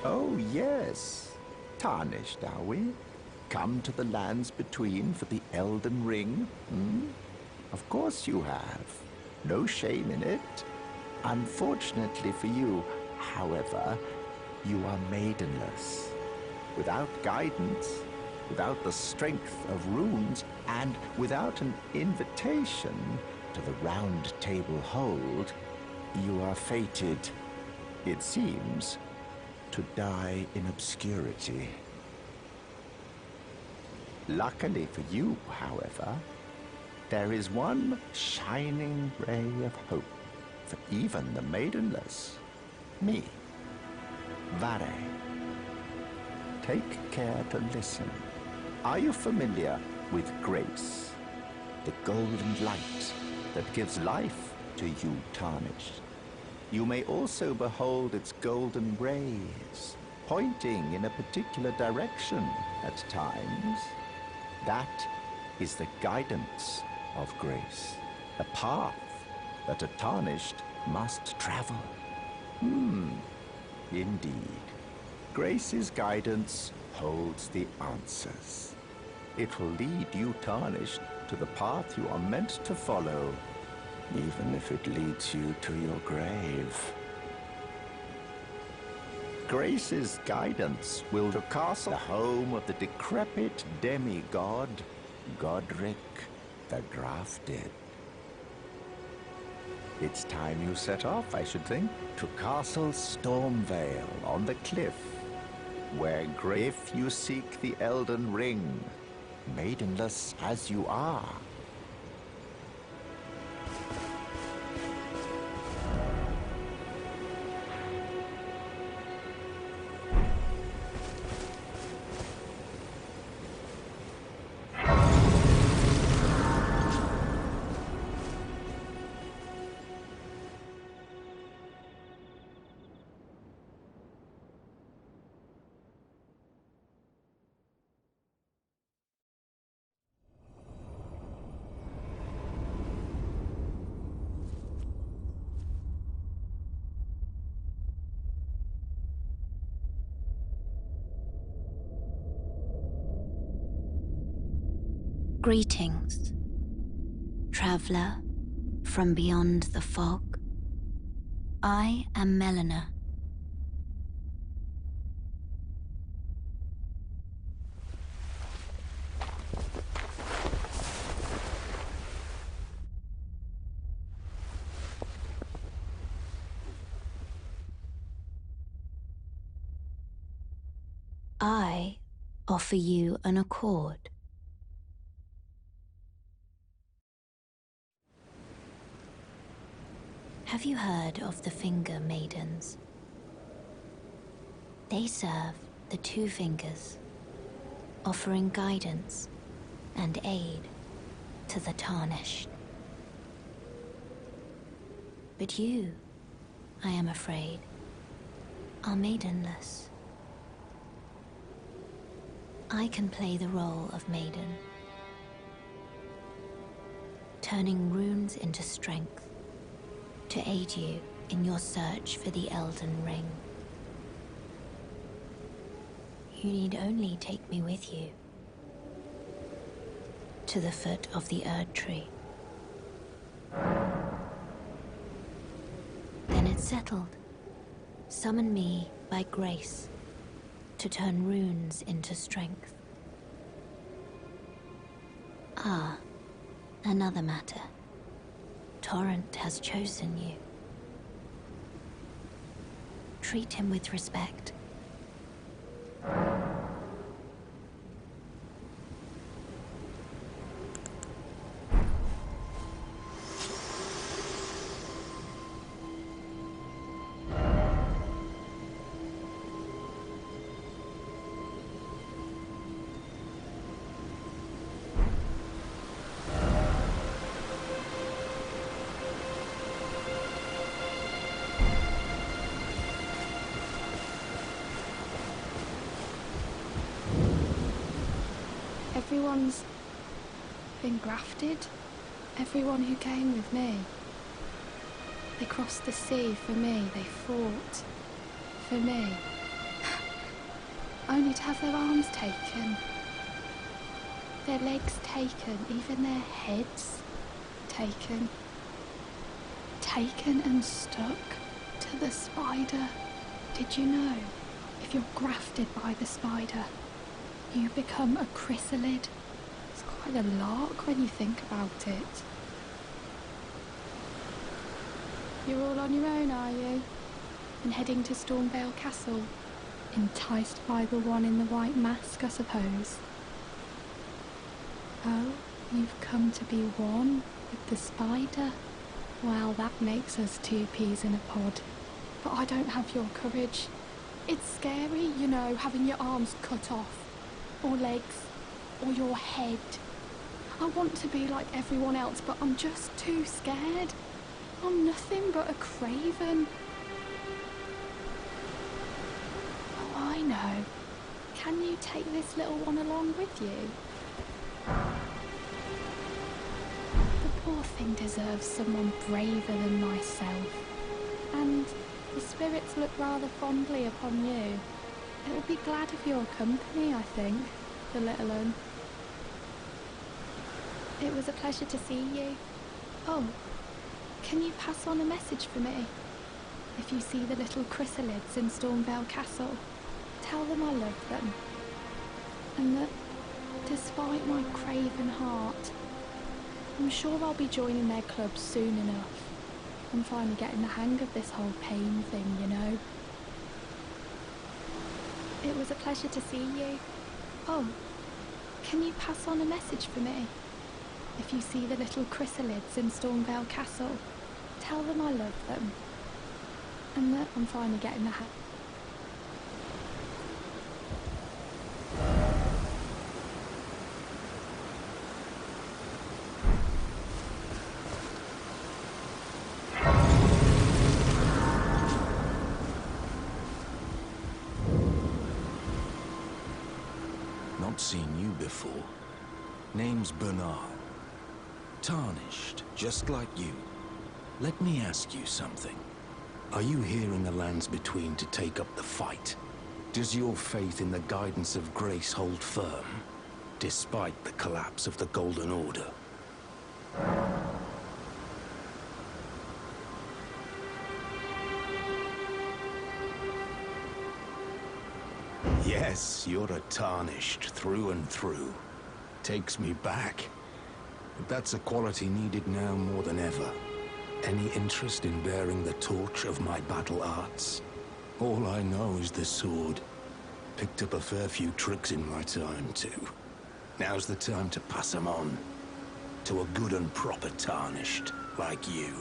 Oh, yes. Tarnished, are we? Come to the lands between for the Elden Ring, hmm? Of course you have. No shame in it. Unfortunately for you, however, you are maidenless. Without guidance, without the strength of runes, and without an invitation to the Roundtable Hold, you are fated, it seems, to die in obscurity. Luckily for you, however, there is one shining ray of hope for even the maidenless. Me, Varre. Take care to listen. Are you familiar with grace? The golden light that gives life to you tarnished. You may also behold its golden rays, pointing in a particular direction at times. That is the guidance of grace, a path that a tarnished must travel. Indeed. Grace's guidance holds the answers. It will lead you tarnished to the path you are meant to follow, even if it leads you to your grave. Grace's guidance will to castle, the home of the decrepit demigod, Godric the Drafted. It's time you set off, I should think, to Castle Stormvale on the cliff, where if you seek the Elden Ring, maidenless as you are. Greetings, traveler from beyond the fog. I am Melina. I offer you an accord. Have you heard of the Finger Maidens? They serve the Two Fingers, offering guidance and aid to the Tarnished. But you, I am afraid, are maidenless. I can play the role of maiden, turning runes into strength to aid you in your search for the Elden Ring. You need only take me with you to the foot of the Erd Tree. Then it's settled. Summon me by grace to turn runes into strength. Ah, another matter. Torrent has chosen you. Treat him with respect. Everyone's been grafted. Everyone who came with me. They crossed the sea for me. They fought for me. only to have their arms taken, their legs taken, even their heads taken. Taken and stuck to the spider. Did you know, if you're grafted by the spider, you become a chrysalid? It's quite a lark when you think about it. You're all on your own, are you? And heading to Stormvale Castle? Enticed by the one in the white mask, I suppose. Oh, you've come to be one with the spider? Well, that makes us two peas in a pod. But I don't have your courage. It's scary, you know, having your arms cut off, or legs, or your head. I want to be like everyone else, but I'm just too scared. I'm nothing but a craven. Oh, I know. Can you take this little one along with you? The poor thing deserves someone braver than myself. And the spirits look rather fondly upon you. It'll be glad of your company, I think, the little un. It was a pleasure to see you. Oh, can you pass on a message for me? If you see the little chrysalids in Stormvale Castle, tell them I love them. And that, despite my craven heart, I'm sure I'll be joining their club soon enough. I'm finally getting the hang of this whole pain thing, you know. It was a pleasure to see you. Oh, can you pass on a message for me? If you see the little chrysalids in Stormvale Castle, tell them I love them. And that I'm finally getting the hang. Not seen you before. Name's Bernahl. Tarnished, just like you. Let me ask you something. Are you here in the lands between to take up the fight? Does your faith in the guidance of grace hold firm, despite the collapse of the Golden Order? Yes, you're a Tarnished through and through. Takes me back. But that's a quality needed now more than ever. Any interest in bearing the torch of my battle arts? All I know is the sword. Picked up a fair few tricks in my time, too. Now's the time to pass them on. To a good and proper Tarnished, like you.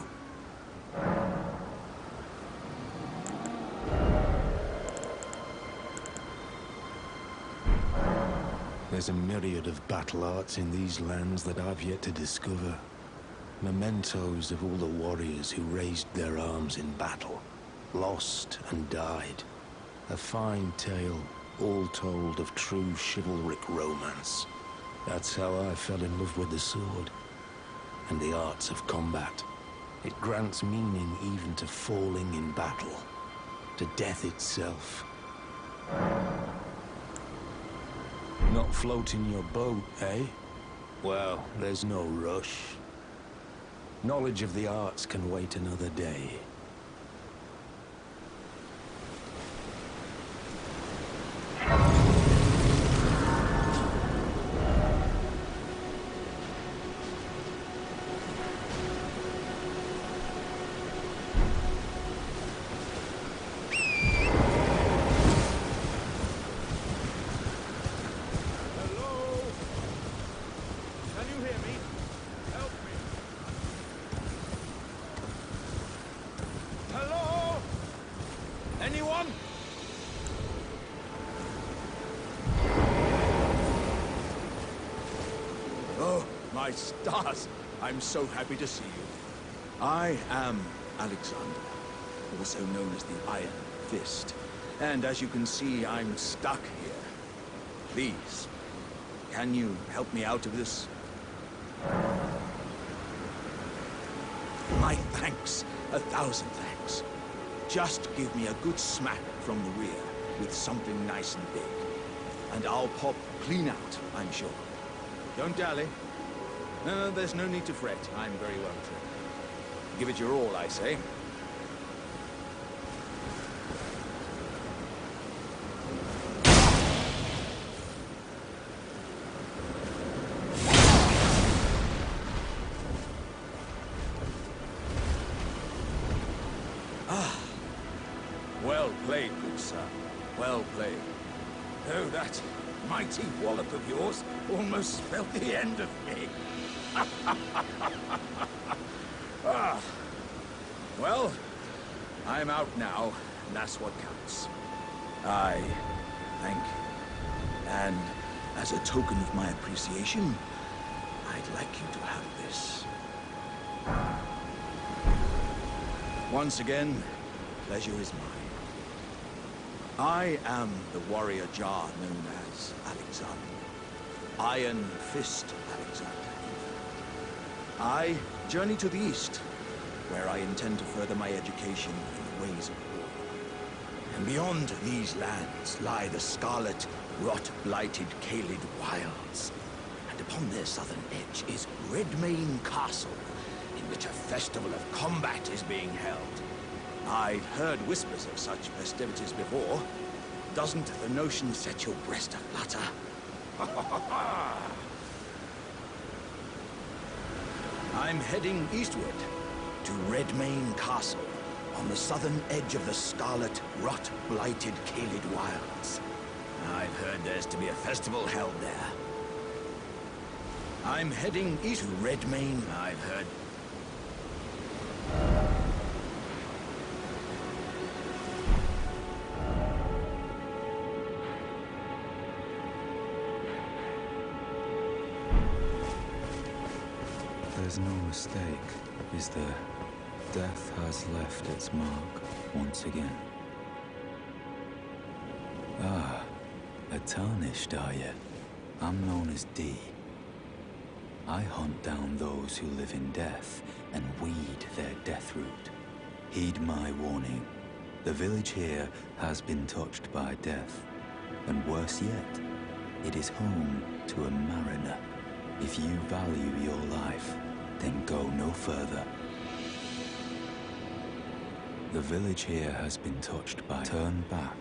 There's a myriad of battle arts in these lands that I've yet to discover. Mementos of all the warriors who raised their arms in battle, lost and died. A fine tale, all told of true chivalric romance. That's how I fell in love with the sword, and the arts of combat. It grants meaning even to falling in battle, to death itself. Not floating your boat, eh? Well, there's no rush. Knowledge of the arts can wait another day. My stars! I'm so happy to see you. I am Alexander, also known as the Iron Fist. And as you can see, I'm stuck here. Please, can you help me out of this? My thanks, 1,000 thanks. Just give me a good smack from the rear with something nice and big, and I'll pop clean out, I'm sure. Don't dally. There's no need to fret. I'm very well trained. Give it your all, I say. Well played, good sir. Well played. Oh, that mighty wallop of yours almost spelled the end of me. Well, I'm out now, and that's what counts. I thank you. And as a token of my appreciation, I'd like you to have this. Once again, pleasure is mine. I am the warrior Jar known as Alexander. Iron Fist Alexander. I journey to the east, where I intend to further my education in the ways of war. And beyond these lands lie the scarlet, rot-blighted Caelid wilds. And upon their southern edge is Redmane Castle, in which a festival of combat is being held. I've heard whispers of such festivities before. Doesn't the notion set your breast aflutter? I'm heading eastward to Redmane Castle, on the southern edge of the scarlet, rot-blighted Caelid wilds. I've heard there's to be a festival held there. I'm heading east to Redmane, I've heard. There's no mistake, is there? Death has left its mark once again. Ah, a Tarnished, are you? I'm known as D. I hunt down those who live in death and weed their Deathroot. Heed my warning. The village here has been touched by death. And worse yet, it is home to a mariner. If you value your life, then go no further. The village here has been touched by... Turn back.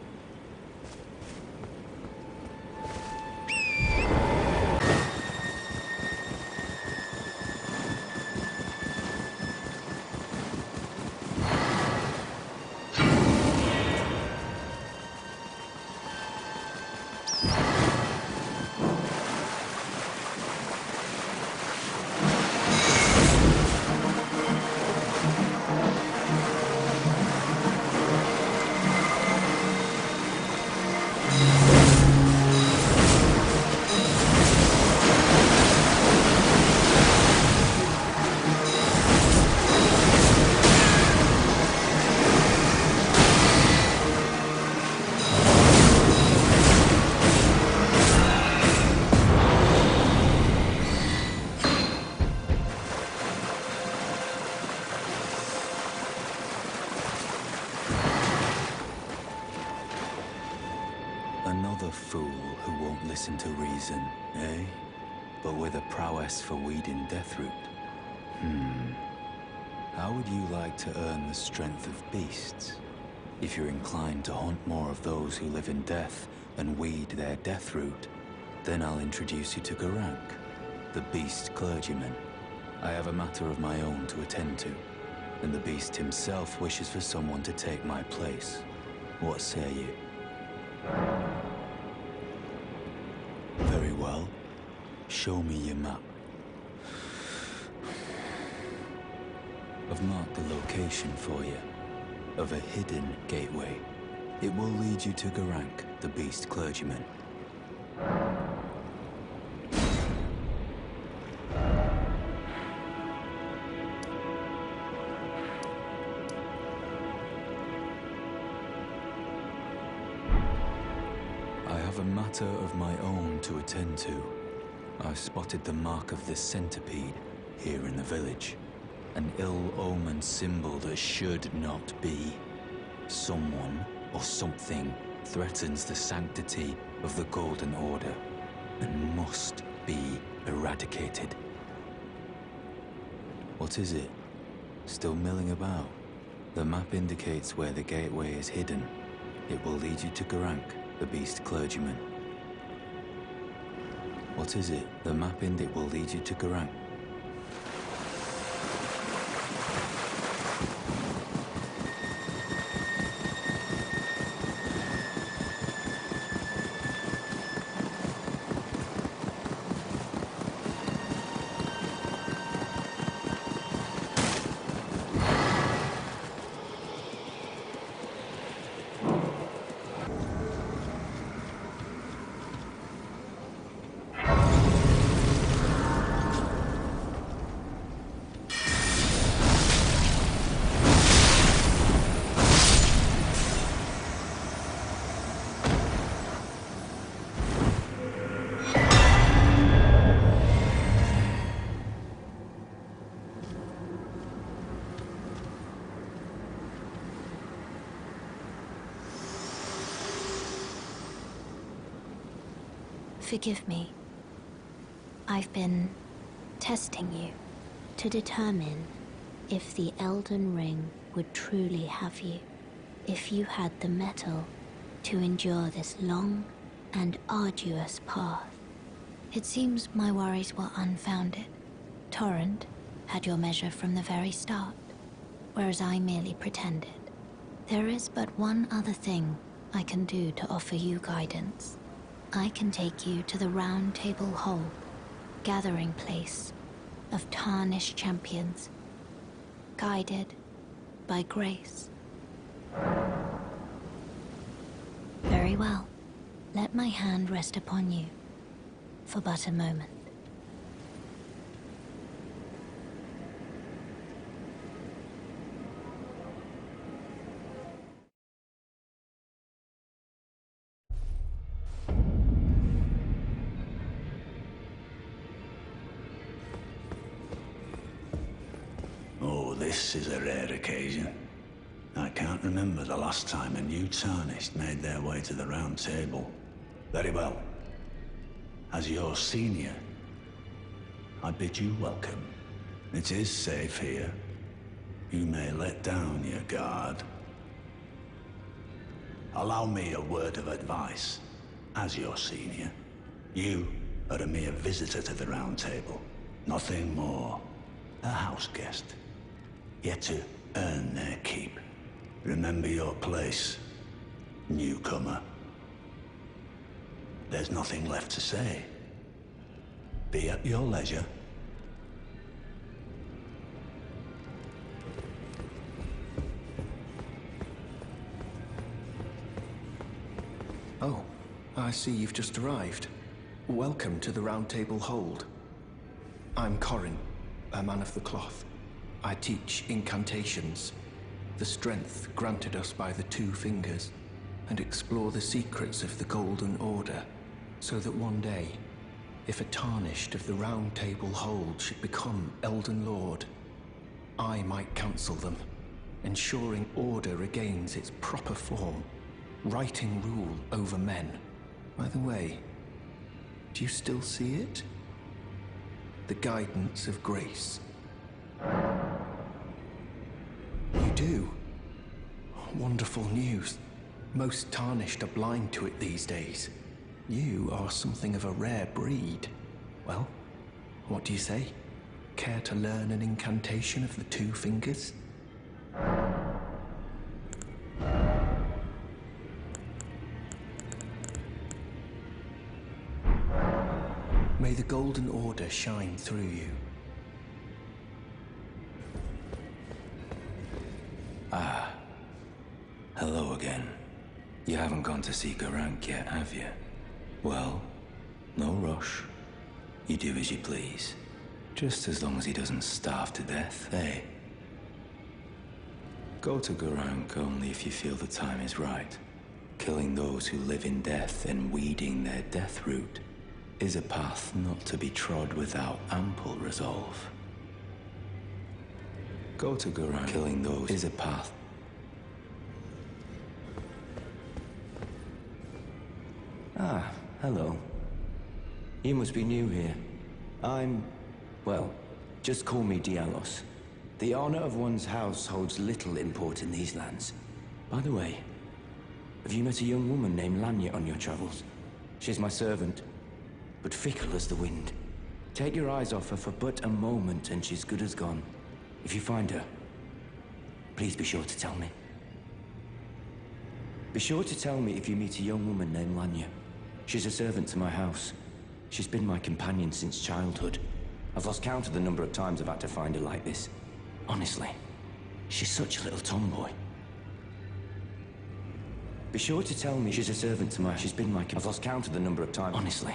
To reason, eh? But with a prowess for weeding Deathroot. How would you like to earn the strength of beasts? If you're inclined to hunt more of those who live in death and weed their Deathroot, then I'll introduce you to Gurranq, the beast clergyman. I have a matter of my own to attend to, and the beast himself wishes for someone to take my place. What say you? Very well. Show me your map. I've marked the location for you, of a hidden gateway. It will lead you to Gurranq, the beast clergyman. A matter of my own to attend to. I've spotted the mark of this centipede here in the village. An ill-omened symbol that should not be. Someone or something threatens the sanctity of the Golden Order and must be eradicated. What is it? Still milling about? The map indicates where the gateway is hidden. It will lead you to Gurranq, the beast clergyman. What is it? The map will lead you to Gurranq. Forgive me. I've been testing you to determine if the Elden Ring would truly have you, if you had the mettle to endure this long and arduous path. It seems my worries were unfounded. Torrent had your measure from the very start, whereas I merely pretended. There is but one other thing I can do to offer you guidance. I can take you to the Roundtable Hold, gathering place of tarnished champions, guided by grace. Very well. Let my hand rest upon you for but a moment. This is a rare occasion. I can't remember the last time a new Tarnished made their way to the Round Table. Very well. As your senior, I bid you welcome. It is safe here. You may let down your guard. Allow me a word of advice. As your senior, you are a mere visitor to the Round Table. Nothing more. A house guest. Yet to earn their keep. Remember your place, newcomer. There's nothing left to say. Be at your leisure. Oh, I see you've just arrived. Welcome to the Roundtable Hold. I'm Corhyn, a man of the cloth. I teach incantations, the strength granted us by the Two Fingers, and explore the secrets of the Golden Order, so that one day, if a Tarnished of the Roundtable Hold should become Elden Lord, I might counsel them, ensuring order regains its proper form, righting rule over men. By the way, do you still see it? The guidance of grace. You do? Wonderful news. Most Tarnished are blind to it these days. You are something of a rare breed. Well, what do you say? Care to learn an incantation of the Two Fingers? May the Golden Order shine through you. Ah. Hello again. You haven't gone to see Gurranq yet, have you? Well, no rush. You do as you please. Just as long as he doesn't starve to death, eh? Go to Gurranq only if you feel the time is right. Killing those who live in death and weeding their Deathroot is a path not to be trod without ample resolve. Go to Gurranq. Killing those is a path. Ah, hello. You must be new here. Well, just call me Diallos. The honor of one's house holds little import in these lands. By the way, have you met a young woman named Lanya on your travels? She's my servant, but fickle as the wind. Take your eyes off her for but a moment and she's good as gone. If you find her, please be sure to tell me. Be sure to tell me if you meet a young woman named Lanya. She's a servant to my house. She's been my companion since childhood. I've lost count of the number of times I've had to find her like this. Honestly, she's such a little tomboy. Be sure to tell me she's a servant to my... She's been my... I've lost count of the number of times... Honestly.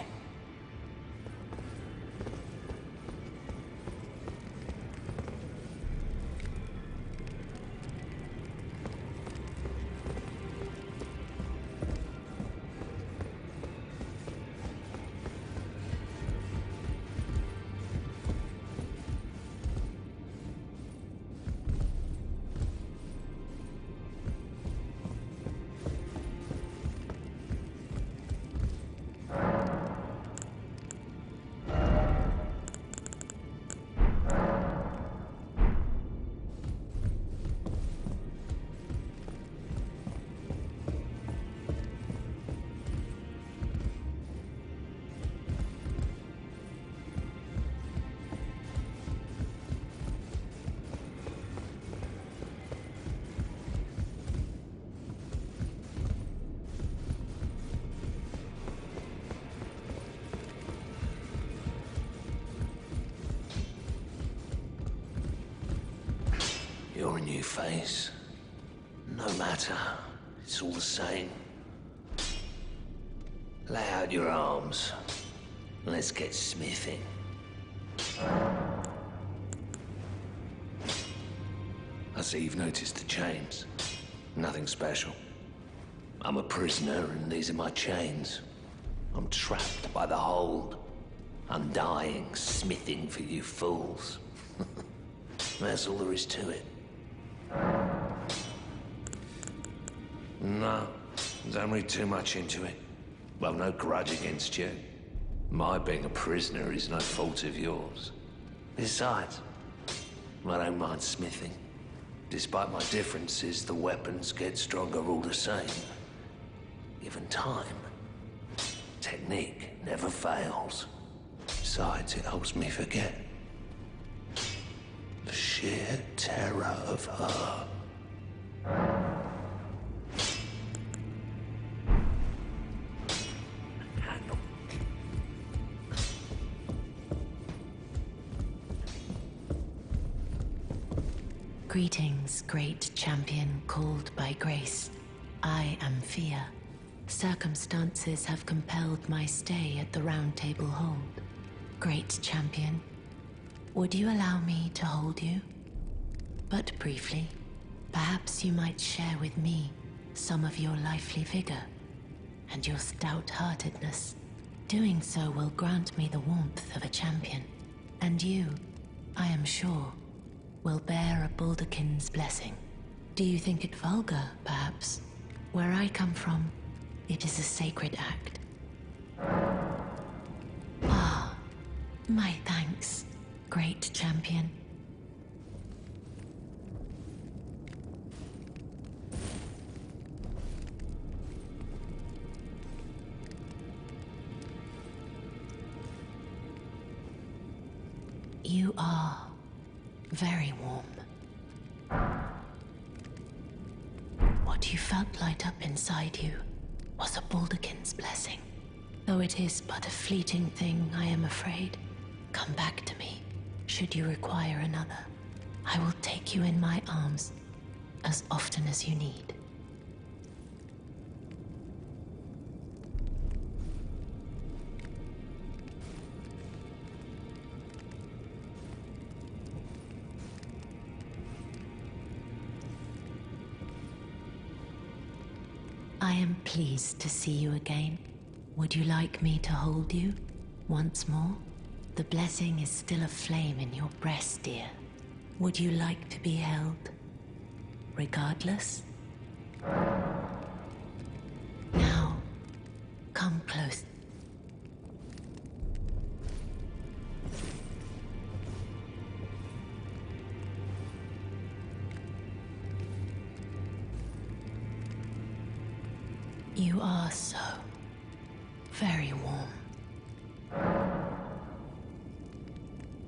You're a new face. No matter, it's all the same. Lay out your arms. Let's get smithing. I see you've noticed the chains. Nothing special. I'm a prisoner and these are my chains. I'm trapped by the hold. I'm dying, smithing for you fools. That's all there is to it. No, don't read too much into it. Well, no grudge against you. My being a prisoner is no fault of yours. Besides, I don't mind smithing. Despite my differences, the weapons get stronger all the same. Given time, technique never fails. Besides, it helps me forget the sheer terror of her. Greetings, great champion called by grace. I am Fia. Circumstances have compelled my stay at the Roundtable Hold. Great champion, would you allow me to hold you? But briefly, perhaps you might share with me some of your lively vigor and your stout-heartedness. Doing so will grant me the warmth of a champion, and you, I am sure, will bear a Baldakin's blessing. Do you think it vulgar, perhaps? Where I come from, it is a sacred act. Ah, my thanks, great champion. You are very warm. What you felt light up inside you was a Baldakin's blessing. Though it is but a fleeting thing, I am afraid. Come back to me, should you require another. I will take you in my arms as often as you need. I am pleased to see you again. Would you like me to hold you once more? The blessing is still aflame in your breast, dear. Would you like to be held, regardless? Now, Come close. You are so very warm.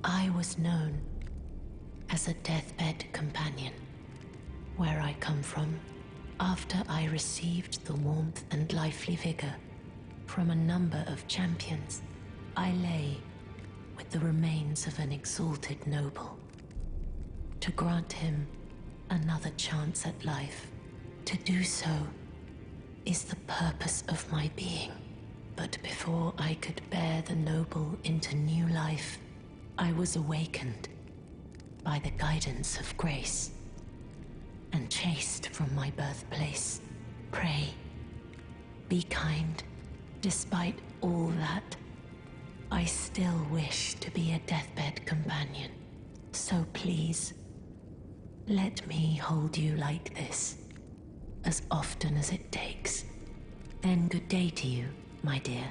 I was known as a deathbed companion. Where I come from, after I received the warmth and lively vigor from a number of champions, I lay with the remains of an exalted noble. To grant him another chance at life, to do so is the purpose of my being. But before I could bear the noble into new life, I was awakened by the guidance of grace and chased from my birthplace. Pray, be kind. Despite all that, I still wish to be a deathbed companion. So please, let me hold you like this, as often as it takes. Then good day to you, my dear.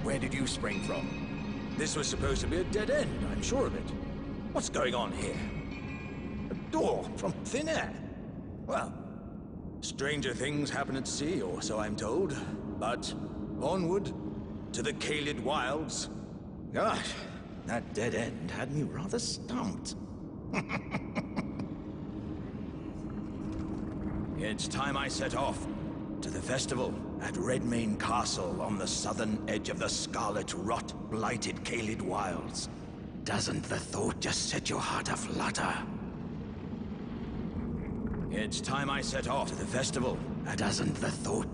Where did you spring from? This was supposed to be a dead end, I'm sure of it. What's going on here? A door from thin air? Well, stranger things happen at sea, or so I'm told. But onward to the Caelid wilds. Gosh, That dead end had me rather stumped. It's time I set off to the festival at Redmane Castle on the southern edge of the scarlet rot-blighted Caelid Wilds. Doesn't the thought just set your heart aflutter? It's time I set off to the festival. Doesn't the thought...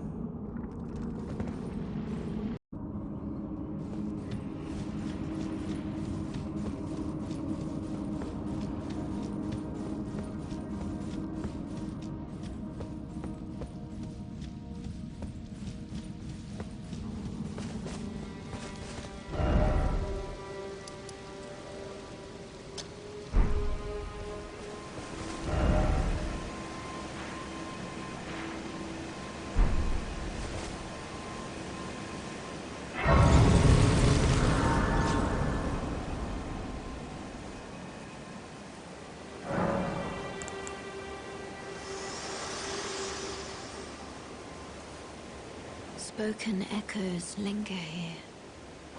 Spoken echoes linger here.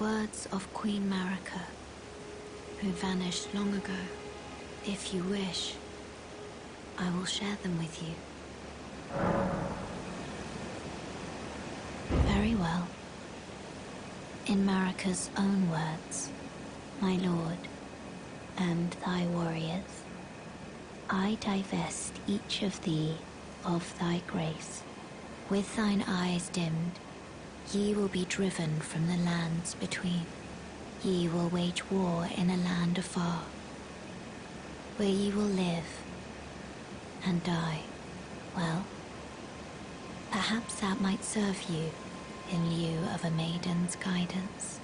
Words of Queen Marika, who vanished long ago. If you wish, I will share them with you. Very well. In Marika's own words, my lord, and thy warriors, I divest each of thee of thy grace. With thine eyes dimmed, ye will be driven from the lands between. Ye will wage war in a land afar, where ye will live and die. Well, perhaps that might serve you in lieu of a maiden's guidance.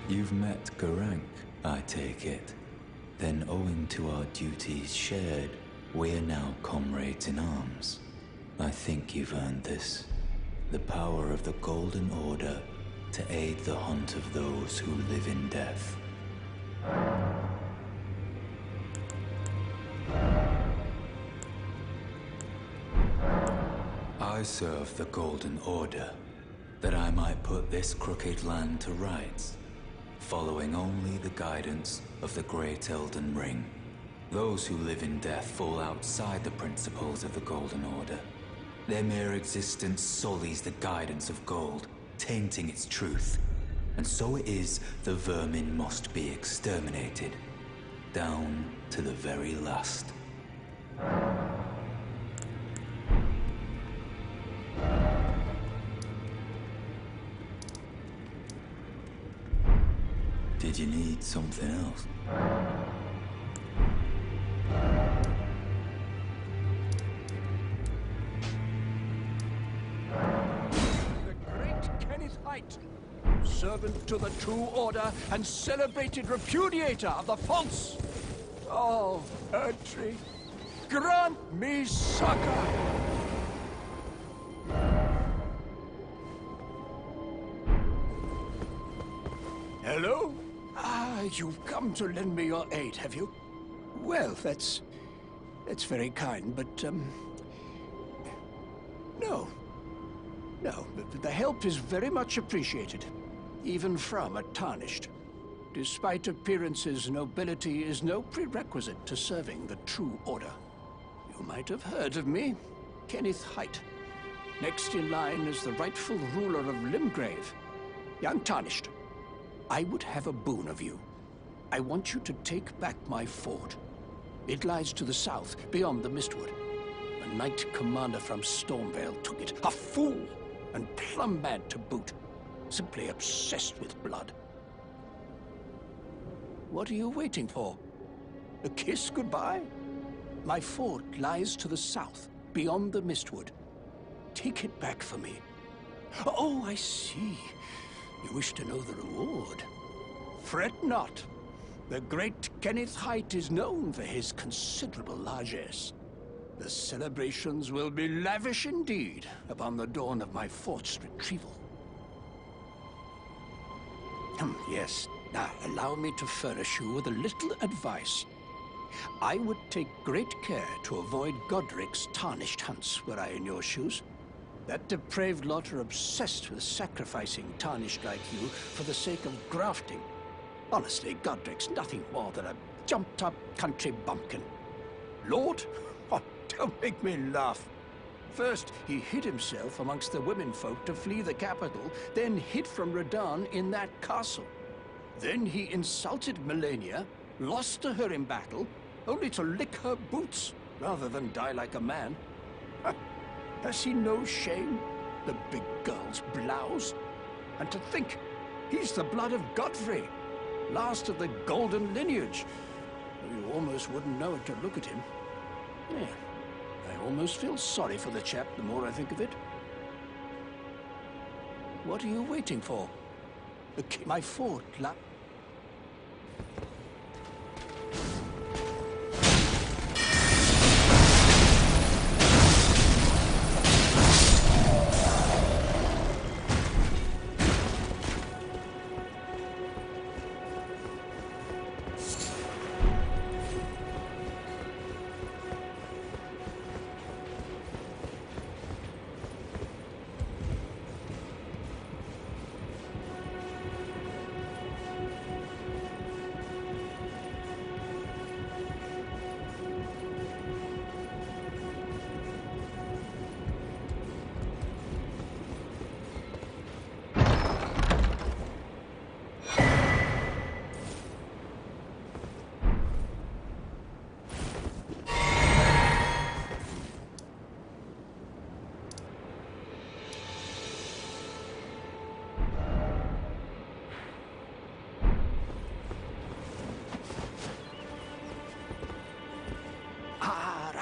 You've met Gurranq, I take it. Then owing to our duties shared, we're now comrades in arms. I think you've earned this. The power of the Golden Order to aid the hunt of those who live in death. I serve the Golden Order, that I might put this crooked land to rights, following only the guidance of the Great Elden Ring. Those who live in death fall outside the principles of the Golden Order. Their mere existence sullies the guidance of gold, tainting its truth. And so it is the vermin must be exterminated, down to the very last. Did you need something else? Servant to the true order and celebrated repudiator of the false. Oh, Erdtree, grant me succor. Hello? You've come to lend me your aid, have you? Well, that's very kind, but, No. No, the help is very much appreciated, even from a Tarnished. Despite appearances, nobility is no prerequisite to serving the true order. You might have heard of me, Kenneth Haight. Next in line is the rightful ruler of Limgrave, young Tarnished. I would have a boon of you. I want you to take back my fort. It lies to the south, beyond the Mistwood. A knight commander from Stormvale took it. A fool! And plumb mad to boot. Simply obsessed with blood. What are you waiting for? A kiss goodbye? My fort lies to the south, beyond the Mistwood. Take it back for me. Oh, I see. You wish to know the reward. Fret not. The great Kenneth Haight is known for his considerable largesse. The celebrations will be lavish indeed upon the dawn of my fort's retrieval. Yes, now allow me to furnish you with a little advice. I would take great care to avoid Godric's tarnished hunts were I in your shoes. That depraved lot are obsessed with sacrificing tarnished like you for the sake of grafting. Honestly, Godric's nothing more than a jumped-up country bumpkin. Lord? Oh, don't make me laugh. First, he hid himself amongst the womenfolk to flee the capital, then hid from Radahn in that castle. Then he insulted Melina, lost to her in battle, only to lick her boots rather than die like a man. Has he no shame, the big girl's blouse? And to think, he's the blood of Godfrey, last of the golden lineage. You almost wouldn't know it to look at him. Yeah, I almost feel sorry for the chap the more I think of it. What are you waiting for? My fort,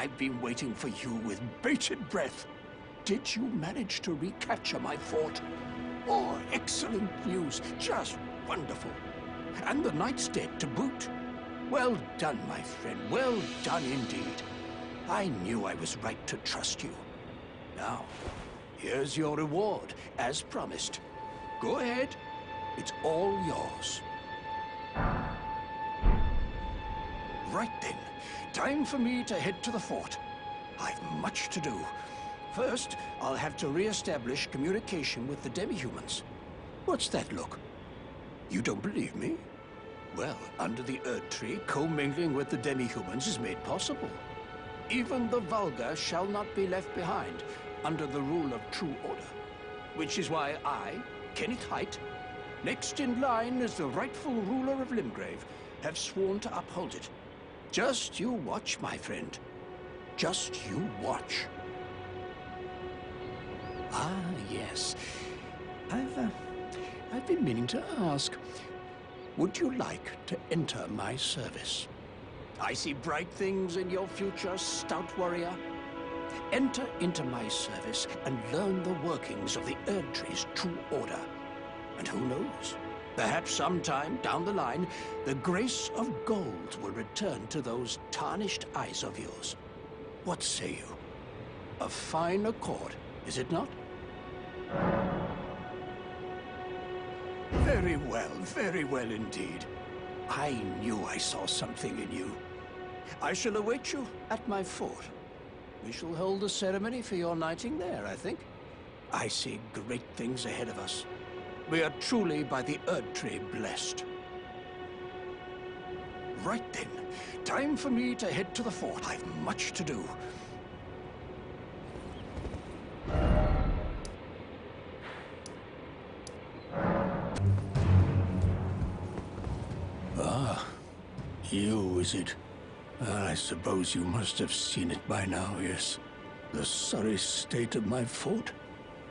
I've been waiting for you with bated breath. Did you manage to recapture my fort? Oh, excellent news. Just wonderful. And the knight's dead to boot. Well done, my friend. Well done indeed. I knew I was right to trust you. Now, here's your reward, as promised. Go ahead. It's all yours. Right then. Time for me to head to the fort. I've much to do. First, I'll have to re-establish communication with the demi-humans. What's that look? You don't believe me? Well, under the Erd Tree, commingling with the demi-humans is made possible. Even the vulgar shall not be left behind under the rule of true order. Which is why I, Kenneth Haight, next in line as the rightful ruler of Limgrave, have sworn to uphold it. Just you watch, my friend. Just you watch. Ah, yes. I've been meaning to ask. Would you like to enter my service? I see bright things in your future, stout warrior. Enter into my service and learn the workings of the Erd Tree's true order. And who knows? Perhaps sometime down the line, the grace of gold will return to those tarnished eyes of yours. What say you? A fine accord, is it not? Very well indeed. I knew I saw something in you. I shall await you at my fort. we shall hold a ceremony for your knighting there, I think. I see great things ahead of us. We are truly by the Erdtree blessed. Right then, time for me to head to the fort. I've much to do. Ah, you, is it? I suppose you must have seen it by now, yes. The sorry state of my fort?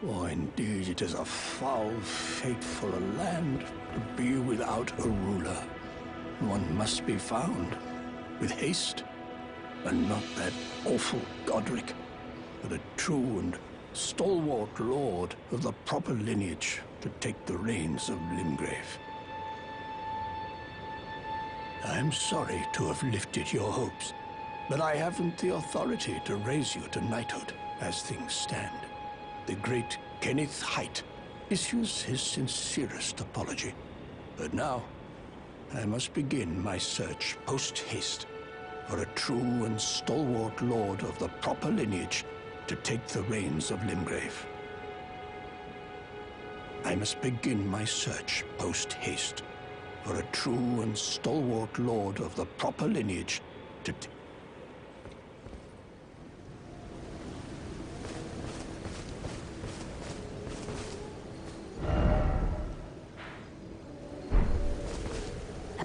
Oh, indeed, it is a foul fate for a land to be without a ruler. One must be found, with haste, and not that awful Godric, but a true and stalwart lord of the proper lineage to take the reins of Limgrave. I'm sorry to have lifted your hopes, but I haven't the authority to raise you to knighthood as things stand. The great Kenneth Height issues his sincerest apology. But now, I must begin my search post-haste for a true and stalwart lord of the proper lineage to take the reins of Limgrave. I must begin my search post-haste for a true and stalwart lord of the proper lineage to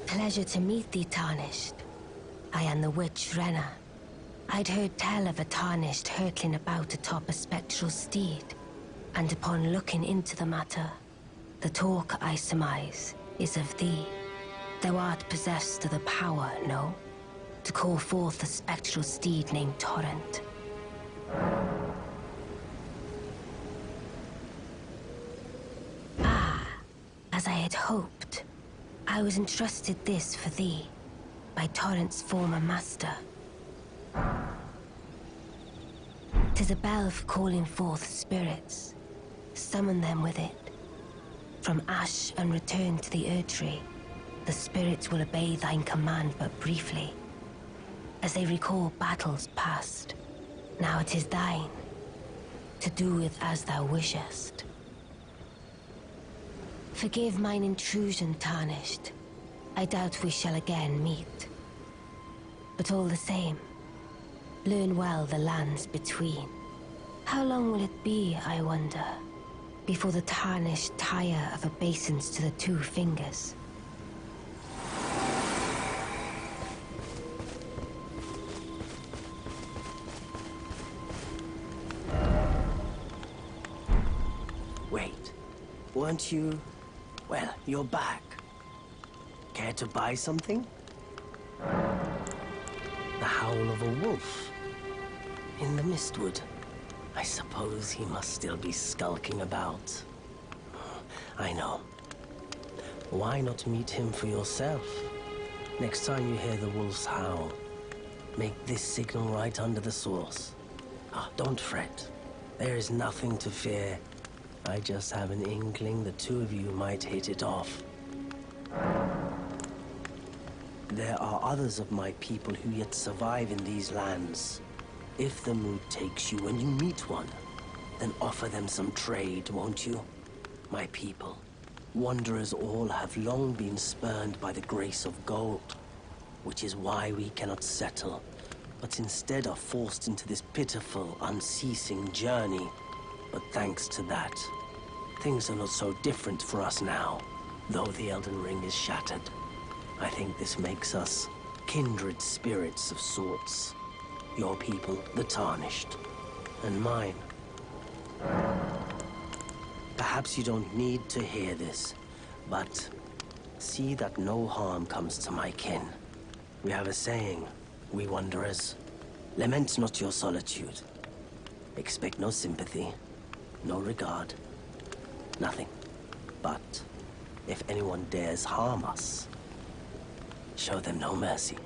Pleasure to meet thee, Tarnished. I am the witch Renna. I'd heard tell of a Tarnished hurtling about atop a spectral steed, and upon looking into the matter, the talk, I surmise, is of thee. Thou art possessed of the power, no? To call forth a spectral steed named Torrent. Ah, as I had hoped. I was entrusted this for thee, by Torrent's former master. 'Tis a bell for calling forth spirits. Summon them with it. From ash and return to the Erdtree, the spirits will obey thine command but briefly, as they recall battles past. Now it is thine, to do with as thou wishest. Forgive mine intrusion, Tarnished. I doubt we shall again meet. But all the same, learn well the lands between. How long will it be, I wonder, before the Tarnished tire of obeisance to the two fingers? Wait, weren't you... Well, you're back. Care to buy something? The howl of a wolf. In the Mistwood. I suppose he must still be skulking about. I know. Why not meet him for yourself? Next time you hear the wolf's howl, make this signal right under the source. Ah, don't fret. There is nothing to fear. I just have an inkling the two of you might hit it off. There are others of my people who yet survive in these lands. If the mood takes you when you meet one, then offer them some trade, won't you? My people, wanderers all have long been spurned by the grace of gold, which is why we cannot settle, but instead are forced into this pitiful, unceasing journey. But thanks to that, things are not so different for us now, though the Elden Ring is shattered. I think this makes us kindred spirits of sorts. Your people, the Tarnished, and mine. Perhaps you don't need to hear this, but see that no harm comes to my kin. We have a saying, we wanderers, lament not your solitude. Expect no sympathy, no regard, nothing. But if anyone dares harm us, show them no mercy.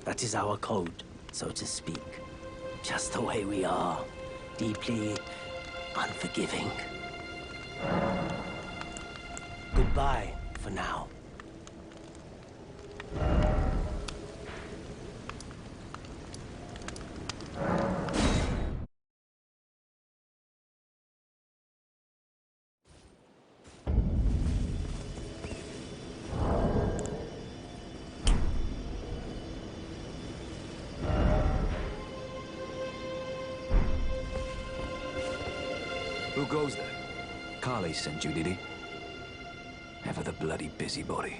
That is our code, so to speak. Just the way we are, deeply unforgiving. Goodbye for now. Who goes there? Carly sent you, did he? Ever the bloody busybody.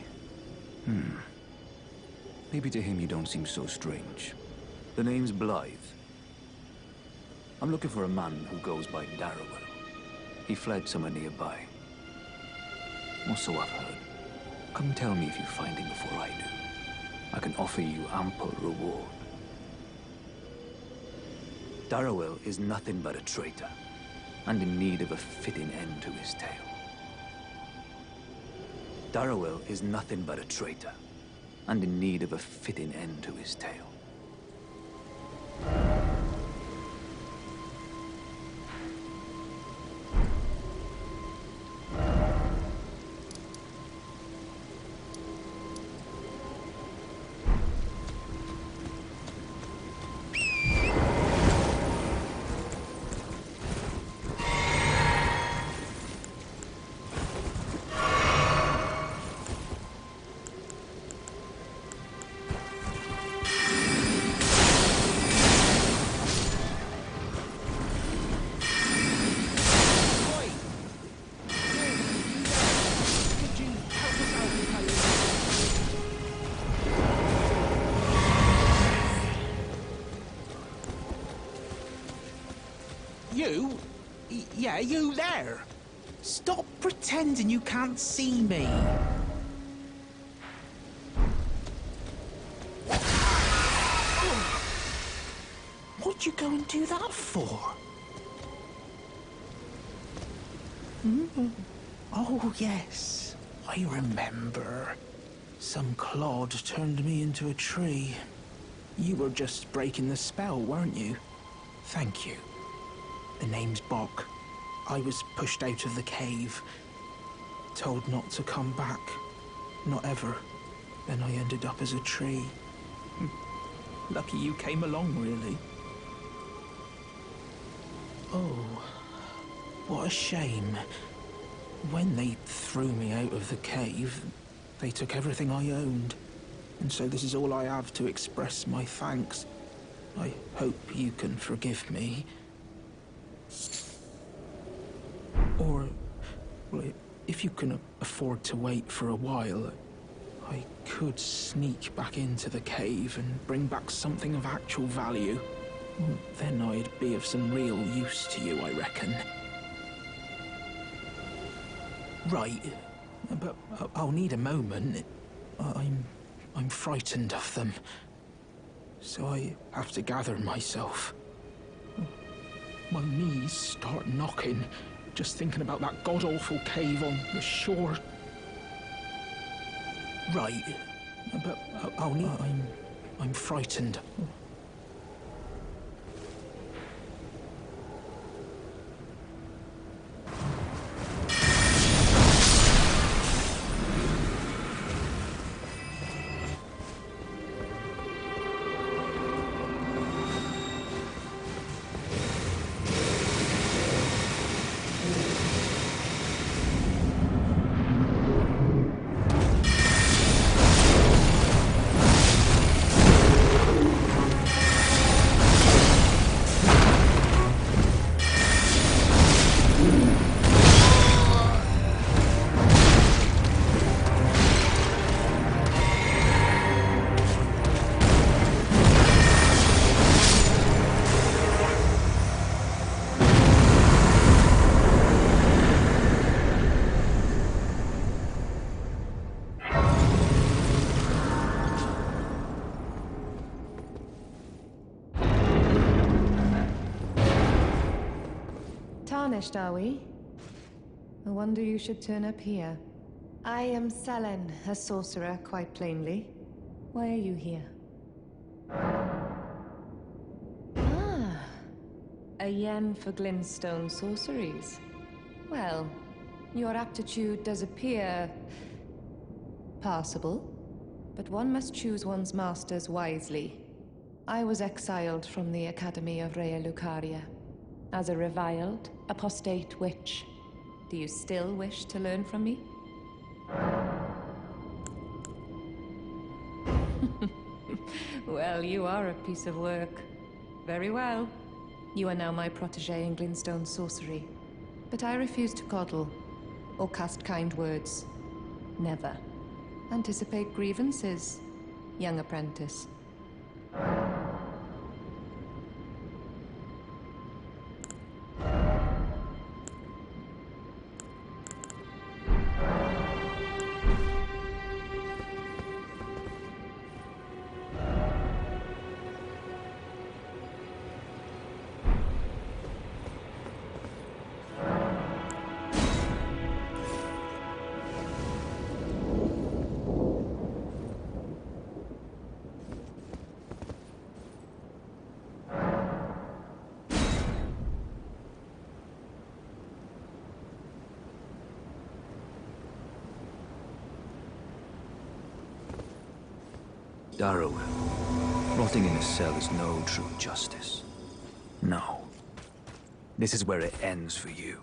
Maybe to him you don't seem so strange. The name's Blythe. I'm looking for a man who goes by Darriwil. He fled somewhere nearby. Or so I've heard. Come tell me if you find him before I do. I can offer you ample reward. Darriwil is nothing but a traitor, and in need of a fitting end to his tale. Darriwil is nothing but a traitor, and in need of a fitting end to his tale. You? Yeah, you there? Stop pretending you can't see me. What'd you go and do that for? Oh, yes. I remember. Some clod turned me into a tree. You were just breaking the spell, weren't you? Thank you. The name's Bok. I was pushed out of the cave. Told not to come back. Not ever. Then I ended up as a tree. Lucky you came along, really. Oh, what a shame. When they threw me out of the cave, they took everything I owned. And so this is all I have to express my thanks. I hope you can forgive me. Or, well, if you can afford to wait for a while, I could sneak back into the cave and bring back something of actual value. Then I'd be of some real use to you, I reckon. Right, but I'll need a moment. I'm frightened of them, so I have to gather myself. My knees start knocking, just thinking about that god-awful cave on the shore. Right, but I'll need... I'm frightened. Tarnished, are we? I wonder you should turn up here. I am Selen, a sorcerer, quite plainly. Why are you here? Ah, a yen for glintstone sorceries. Well, your aptitude does appear... passable. But one must choose one's masters wisely. I was exiled from the Academy of Rea Lucaria. As a reviled, apostate witch. Do you still wish to learn from me? Well, you are a piece of work. Very well. You are now my protégé in glintstone sorcery. but I refuse to coddle or cast kind words. Never. Anticipate grievances, young apprentice. Darriwil. Rotting in a cell is no true justice. No. This is where it ends for you.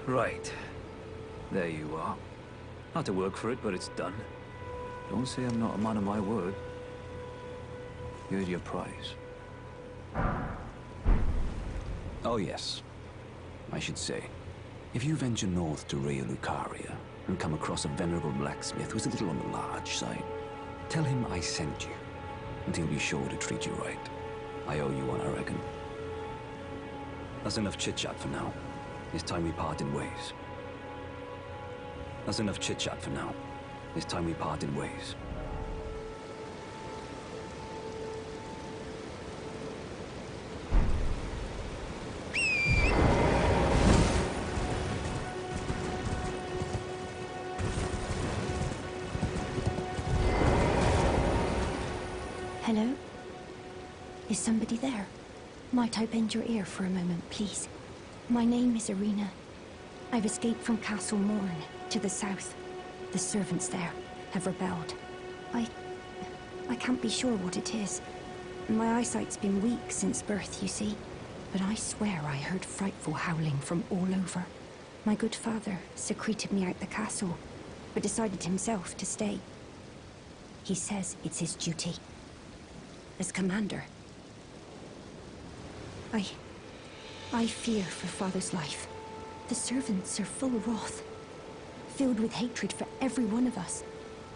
Right. There you are. Had to work for it, but it's done. Don't say I'm not a man of my word. Here's your prize. Oh yes. I should say, if you venture north to Raya Lucaria and come across a venerable blacksmith who's a little on the large side, tell him I sent you, and he'll be sure to treat you right. I owe you one, I reckon. That's enough chit-chat for now. It's time we parted ways. That's enough chit-chat for now. It's time we parted ways. Hello? Is somebody there? Might I bend your ear for a moment, please? My name is Irina. I've escaped from Castle Morn to the south. The servants there have rebelled. I can't be sure what it is. My eyesight's been weak since birth, you see. But I swear I heard frightful howling from all over. My good father secreted me out the castle, but decided himself to stay. He says it's his duty. As commander. I fear for Father's life. The servants are full of wrath, filled with hatred for every one of us.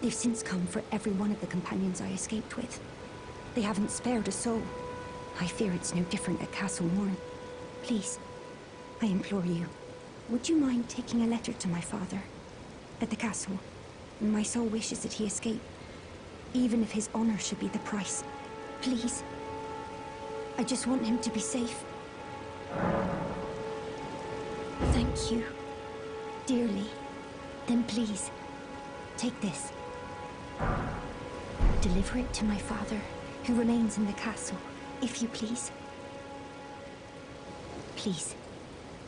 They've since come for every one of the companions I escaped with. They haven't spared a soul. I fear it's no different at Castle Morn. Please, I implore you, would you mind taking a letter to my father at the castle? My soul wishes that he escape, even if his honor should be the price. Please. I just want him to be safe. Thank you. Dearly. Then please, take this. Deliver it to my father, who remains in the castle, if you please. Please,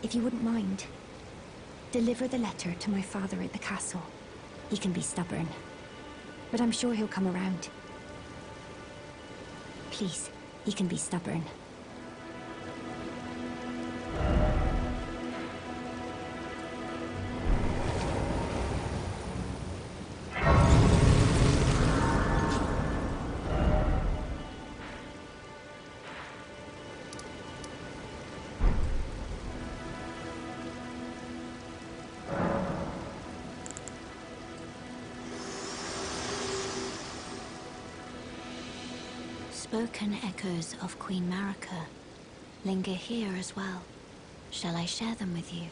if you wouldn't mind, deliver the letter to my father at the castle. He can be stubborn, but I'm sure he'll come around. Please, he can be stubborn. Spoken echoes of Queen Marika linger here as well. Shall I share them with you?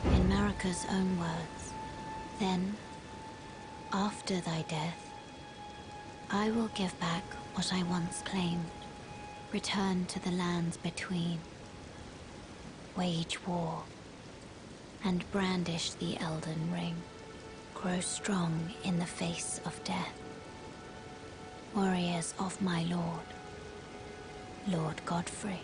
In Marika's own words, then, after thy death, I will give back what I once claimed, return to the lands between, wage war, and brandish the Elden Ring. Grow strong in the face of death. Warriors of my lord, Lord Godfrey.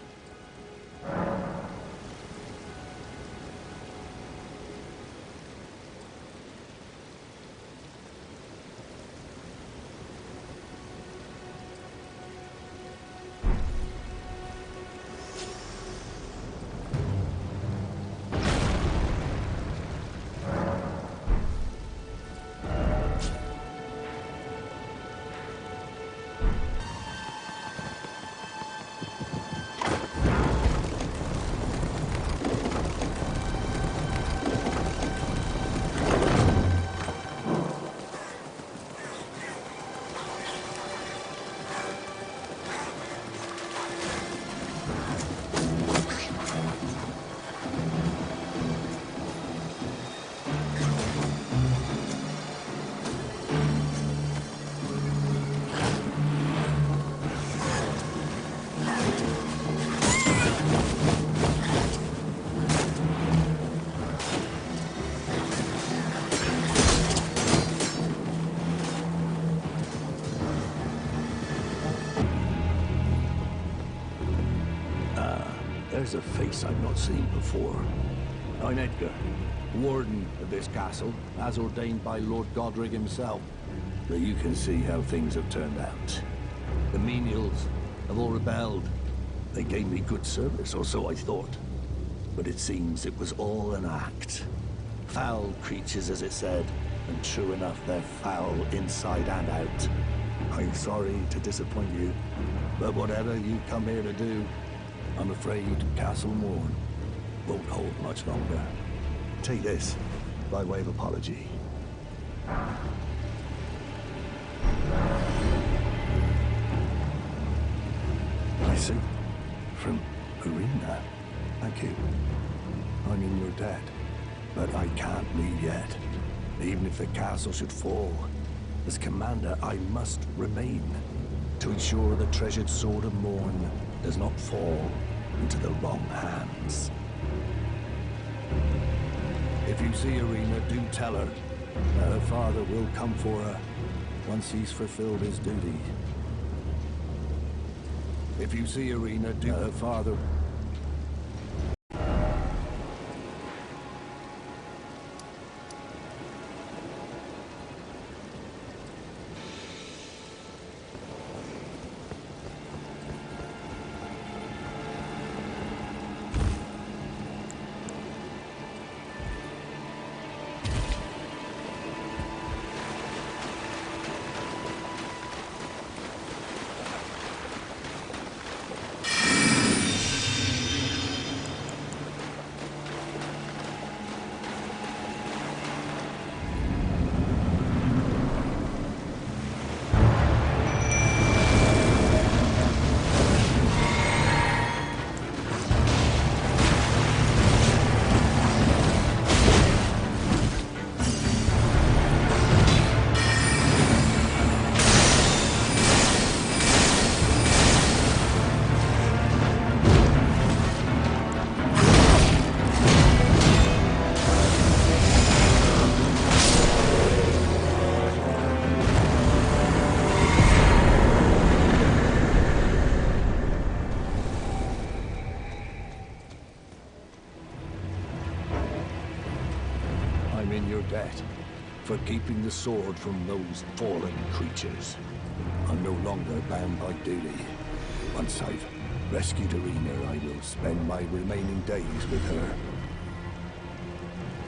There's a face I've not seen before. I'm Edgar, warden of this castle, as ordained by Lord Godric himself. So you can see how things have turned out. The menials have all rebelled. They gave me good service, or so I thought. But it seems it was all an act. Foul creatures, as it said, and true enough, they're foul inside and out. I'm sorry to disappoint you, but whatever you come here to do, I'm afraid Castle Morn won't hold much longer. Take this, by way of apology. I see. From Arena. Thank you. I'm in your debt, but I can't leave yet. Even if the castle should fall, as commander, I must remain to ensure the treasured Sword of Morn does not fall into the wrong hands. If you see Arena, do tell her that her father will come for her once he's fulfilled his duty. If you see Arena, do her father... debt for keeping the sword from those fallen creatures. I'm no longer bound by duty. Once I've rescued Arena, I will spend my remaining days with her.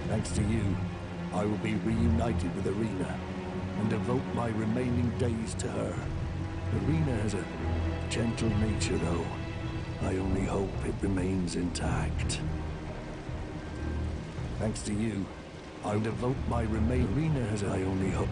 Thanks to you, I will be reunited with Arena and devote my remaining days to her. Arena has a gentle nature, though. I only hope it remains intact. Thanks to you, I'll devote my remaining... Arena has I only hope...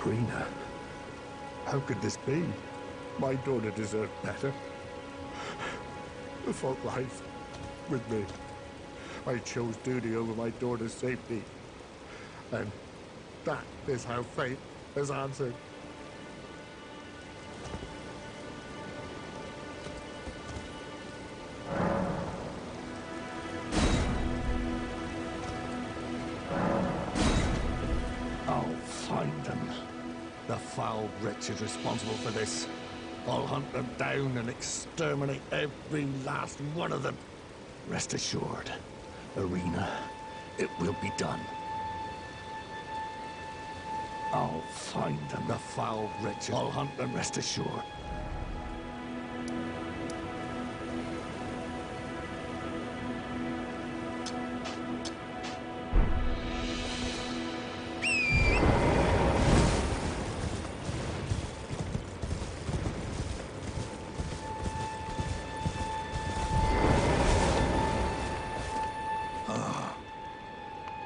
Arena, how could this be? My daughter deserved better. The fault lies with me. I chose duty over my daughter's safety. And that is how fate has answered. I'll find them. The foul wretch is responsible for this. I'll hunt them down and exterminate every last one of them. Rest assured, Arena, it will be done. I'll find them. The foul wretch. I'll hunt them, rest assured.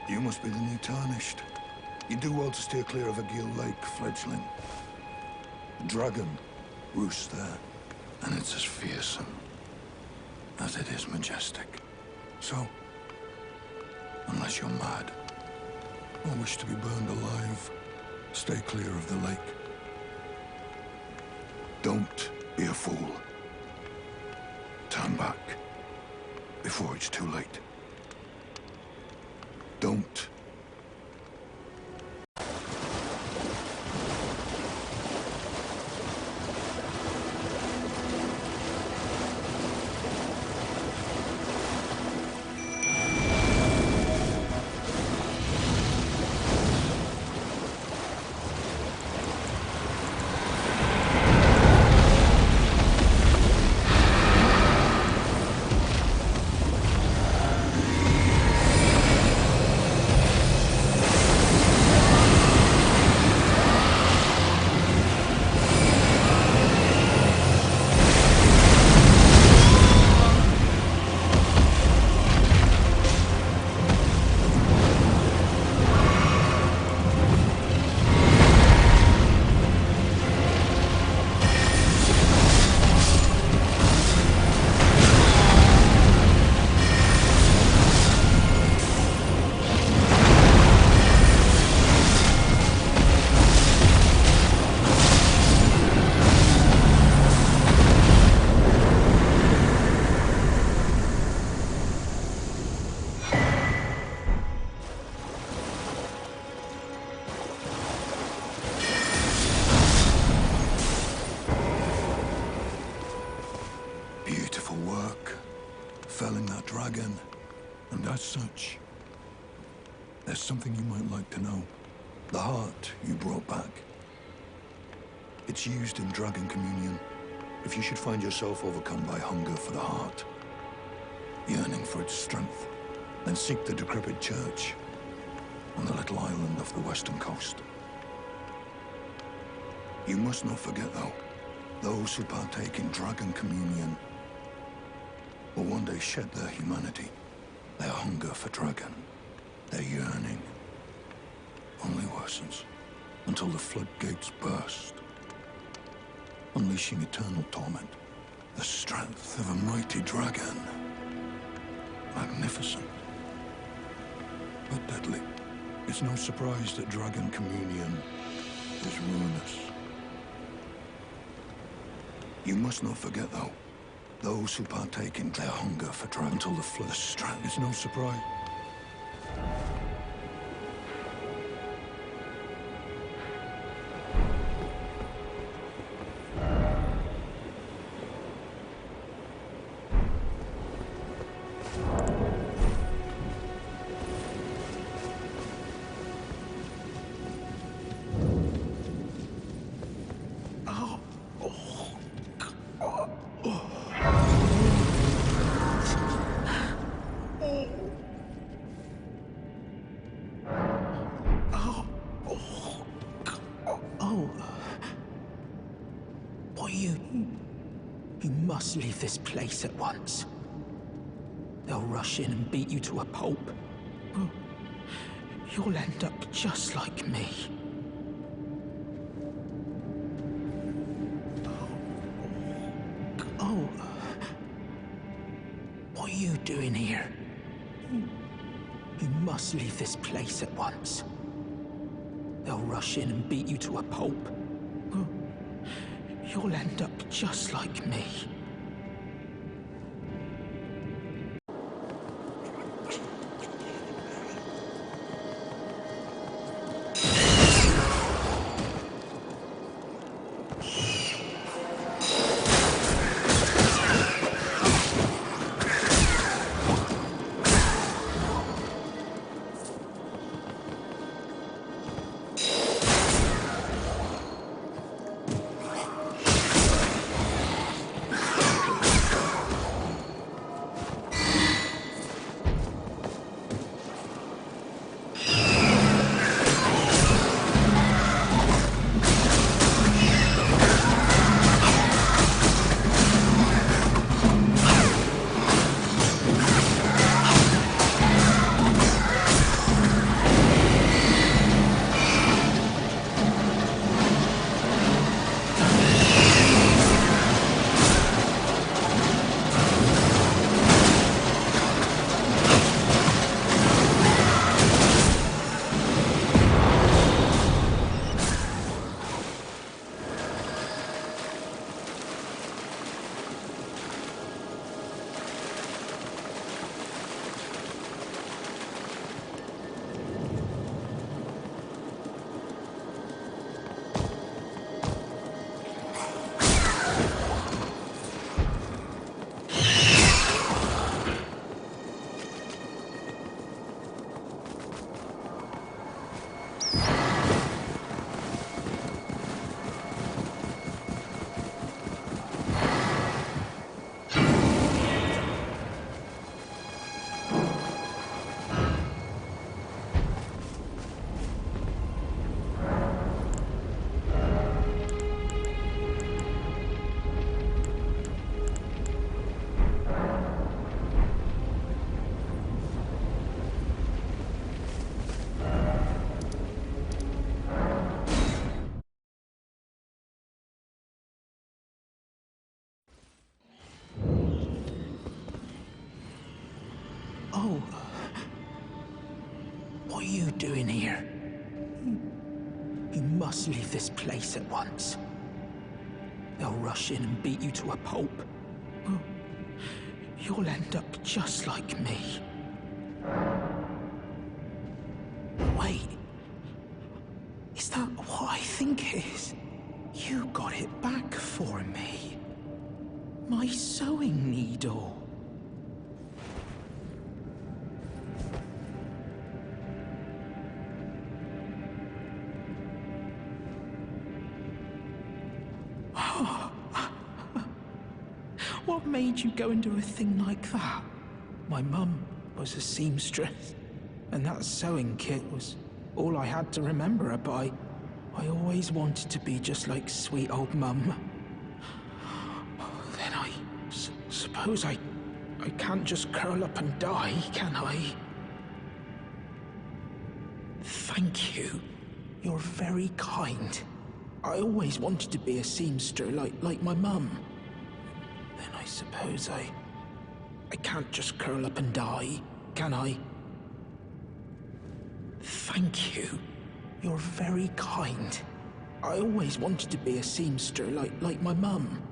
You must be the new Tarnished. You do well to steer clear of Agheel Lake, fledgling. The dragon roosts there, and it's as fearsome as it is majestic. So, unless you're mad, or wish to be burned alive, stay clear of the lake. Don't be a fool. Turn back before it's too late. Don't. And as such, there's something you might like to know. The heart you brought back. It's used in Dragon Communion. If you should find yourself overcome by hunger for the heart, yearning for its strength, then seek the decrepit church on the little island off the western coast. You must not forget, though, those who partake in Dragon Communion will one day shed their humanity. Their hunger for Dragon, their yearning, only worsens until the floodgates burst, unleashing eternal torment. The strength of a mighty dragon. Magnificent, but deadly. It's no surprise that Dragon Communion is ruinous. You must not forget, though, those who partake in their hunger for Dragon until the flood strength. It's no surprise. Leave this place at once. They'll rush in and beat you to a pulp. You'll end up just like me. here? You must leave this place at once. They'll rush in and beat you to a pulp. You'll end up just like me. Oh. What are you doing here? You must leave this place at once. They'll rush in and beat you to a pulp. You'll end up just like me. Wait. Is that what I think it is? You got it back for me. My sewing needle. What made you go and do a thing like that? My mum was a seamstress, and that sewing kit was all I had to remember her by. I always wanted to be just like sweet old mum. Then I suppose I can't just curl up and die, can I? Thank you. You're very kind. I always wanted to be a seamster like my mum. Then I suppose I can't just curl up and die, can I? Thank you. You're very kind. I always wanted to be a seamster like my mum.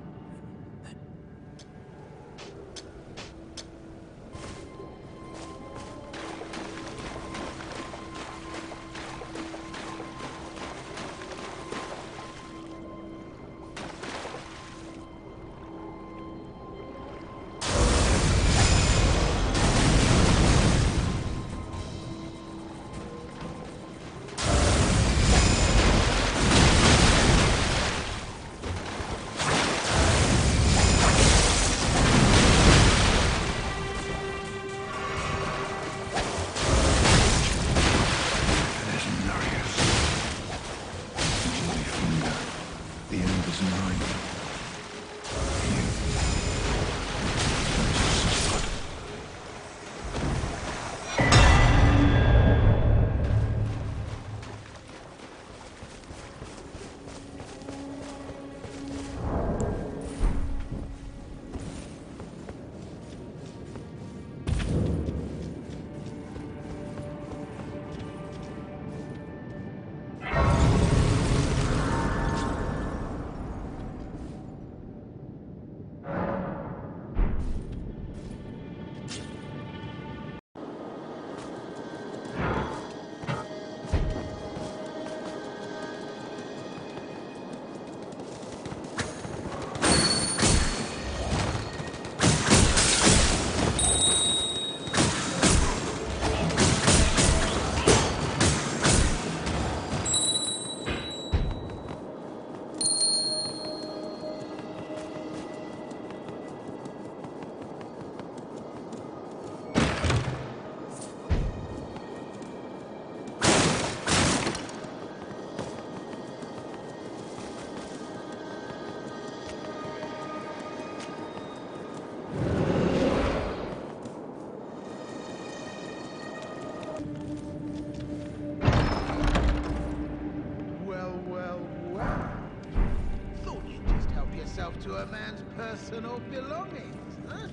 a man's personal belongings, huh?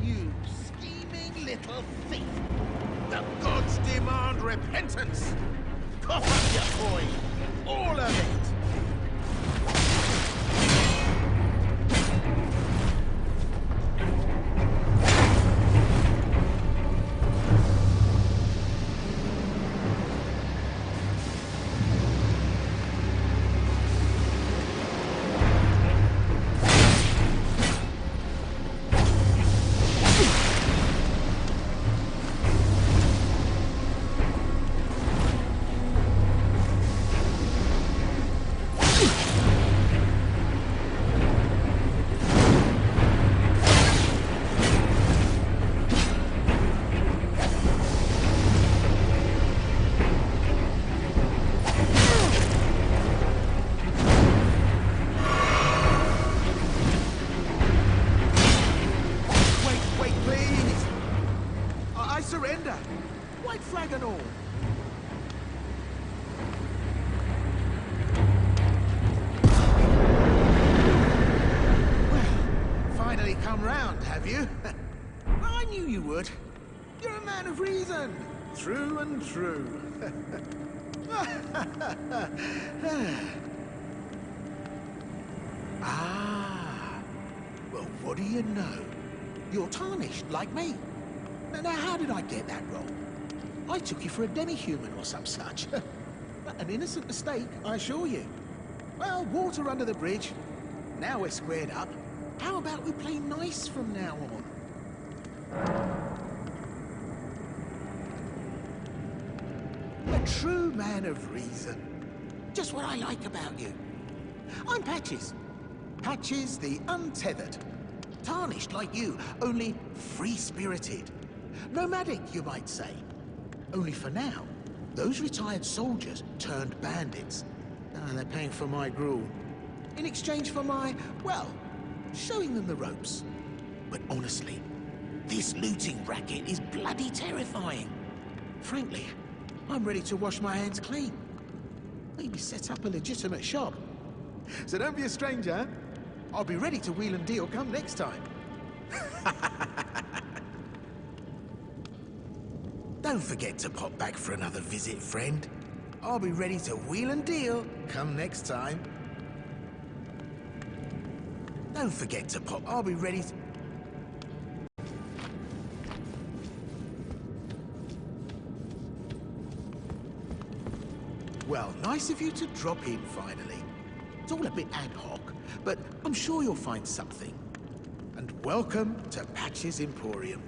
You scheming little thief! The gods demand repentance! Cough up your coin! All of it! True and true. Ah. Well, what do you know? You're tarnished, like me. Now, how did I get that wrong? I took you for a demi-human or some such. An innocent mistake, I assure you. Well, water under the bridge. Now we're squared up. How about we play nice from now on? A true man of reason. Just what I like about you. I'm Patches. Patches the Untethered. Tarnished like you, only free-spirited. Nomadic, you might say. Only for now, those retired soldiers turned bandits. They're paying for my gruel. In exchange for my, well, showing them the ropes. But honestly, this looting racket is bloody terrifying. Frankly, I'm ready to wash my hands clean. Maybe set up a legitimate shop. So don't be a stranger. I'll be ready to wheel and deal come next time. Don't forget to pop back for another visit, friend. I'll be ready to wheel and deal come next time. Don't forget to pop. I'll be ready to... Well, nice of you to drop in finally. It's all a bit ad hoc, but I'm sure you'll find something. And welcome to Patches Emporium,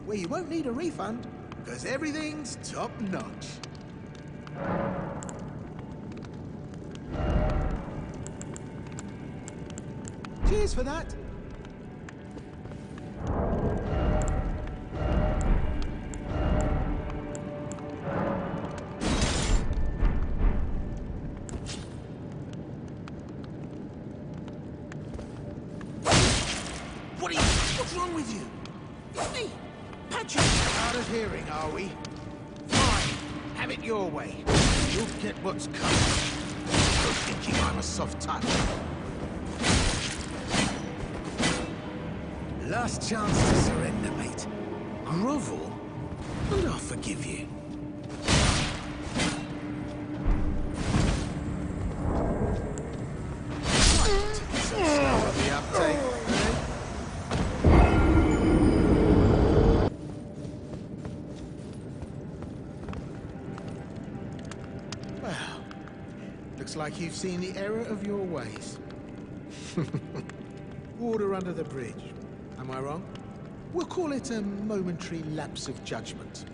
where you won't need a refund, because everything's top-notch. Cheers for that. What's wrong with you? It's me, Patches. Hard of hearing, are we? Fine, have it your way. You'll get what's coming. You're thinking I'm a soft touch. Last chance to surrender, mate. Grovel, and I'll forgive you. The uptake. Looks like you've seen the error of your ways. Water under the bridge. Am I wrong? We'll call it a momentary lapse of judgment.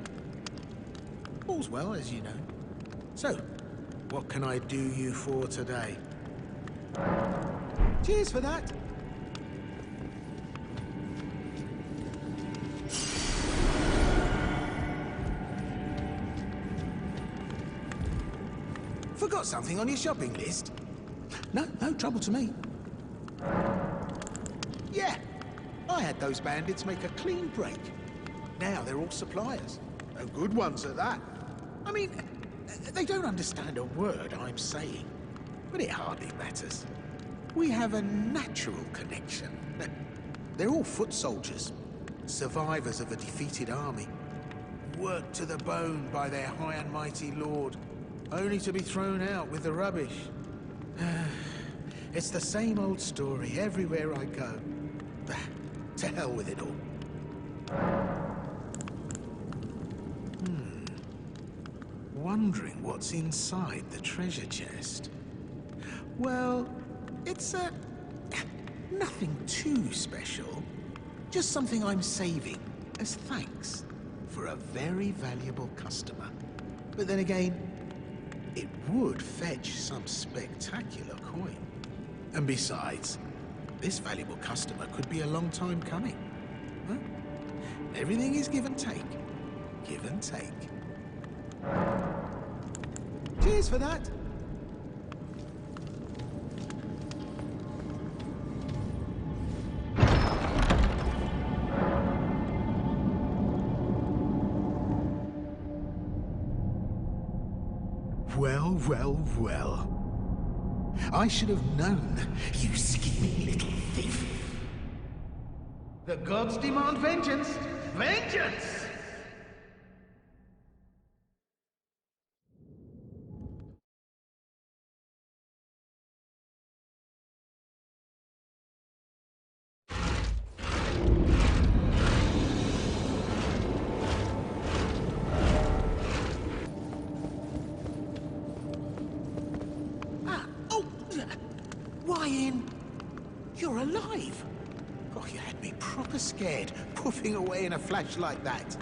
All's well, as you know. So, what can I do you for today? Cheers for that. Forgot something on your shopping list? No trouble to me. Yeah, I had those bandits make a clean break. Now they're all suppliers. Good ones at that. I mean, they don't understand a word I'm saying, but it hardly matters. We have a natural connection. They're all foot soldiers, survivors of a defeated army, worked to the bone by their high and mighty lord, only to be thrown out with the rubbish. It's the same old story everywhere I go. To hell with it all. Wondering what's inside the treasure chest. Well, it's nothing too special. Just something I'm saving as thanks for a very valuable customer. But then again, it would fetch some spectacular coin. And besides, this valuable customer could be a long time coming. Huh? Everything is give and take. Give and take. Cheers for that. Well, well, well. I should have known, you scheming little thief. The gods demand vengeance! Vengeance! You're alive! Oh, you had me proper scared, puffing away in a flash like that.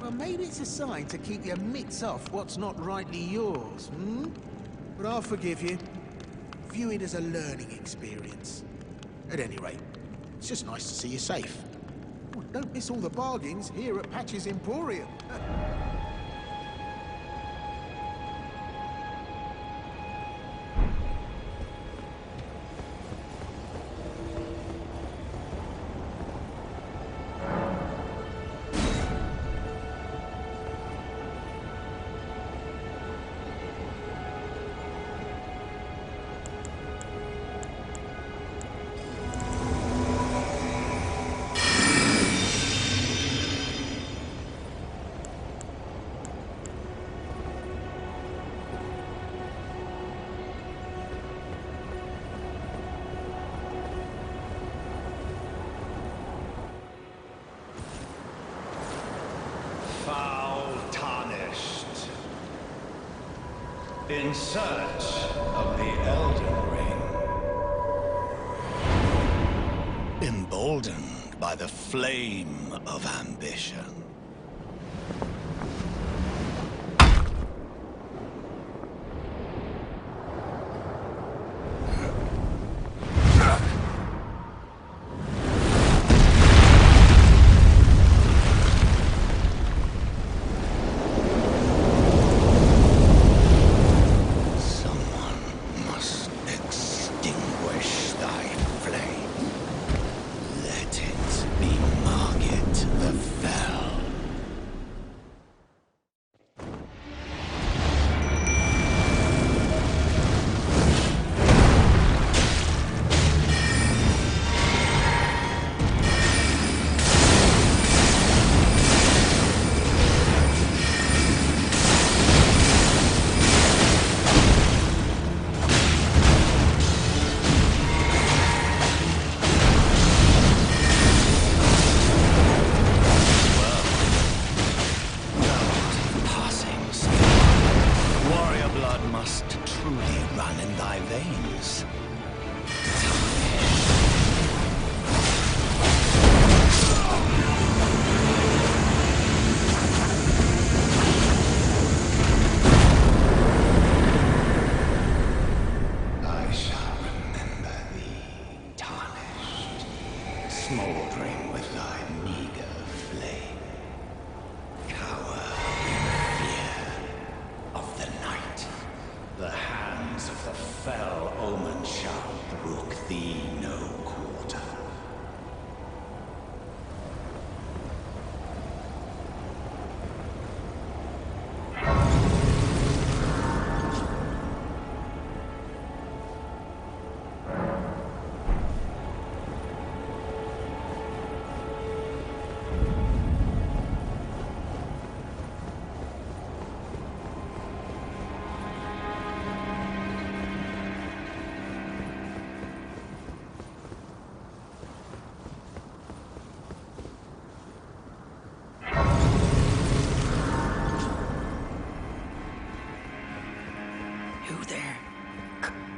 Well, maybe it's a sign to keep your mitts off what's not rightly yours, hmm? But I'll forgive you. View it as a learning experience. At any rate, it's just nice to see you safe. Oh, don't miss all the bargains here at Patch's Emporium. In search of the Elden Ring. Emboldened by the flame of ambition. Smoldering with thy meager flame. Cower in fear of the night. The hands of the fell omen shall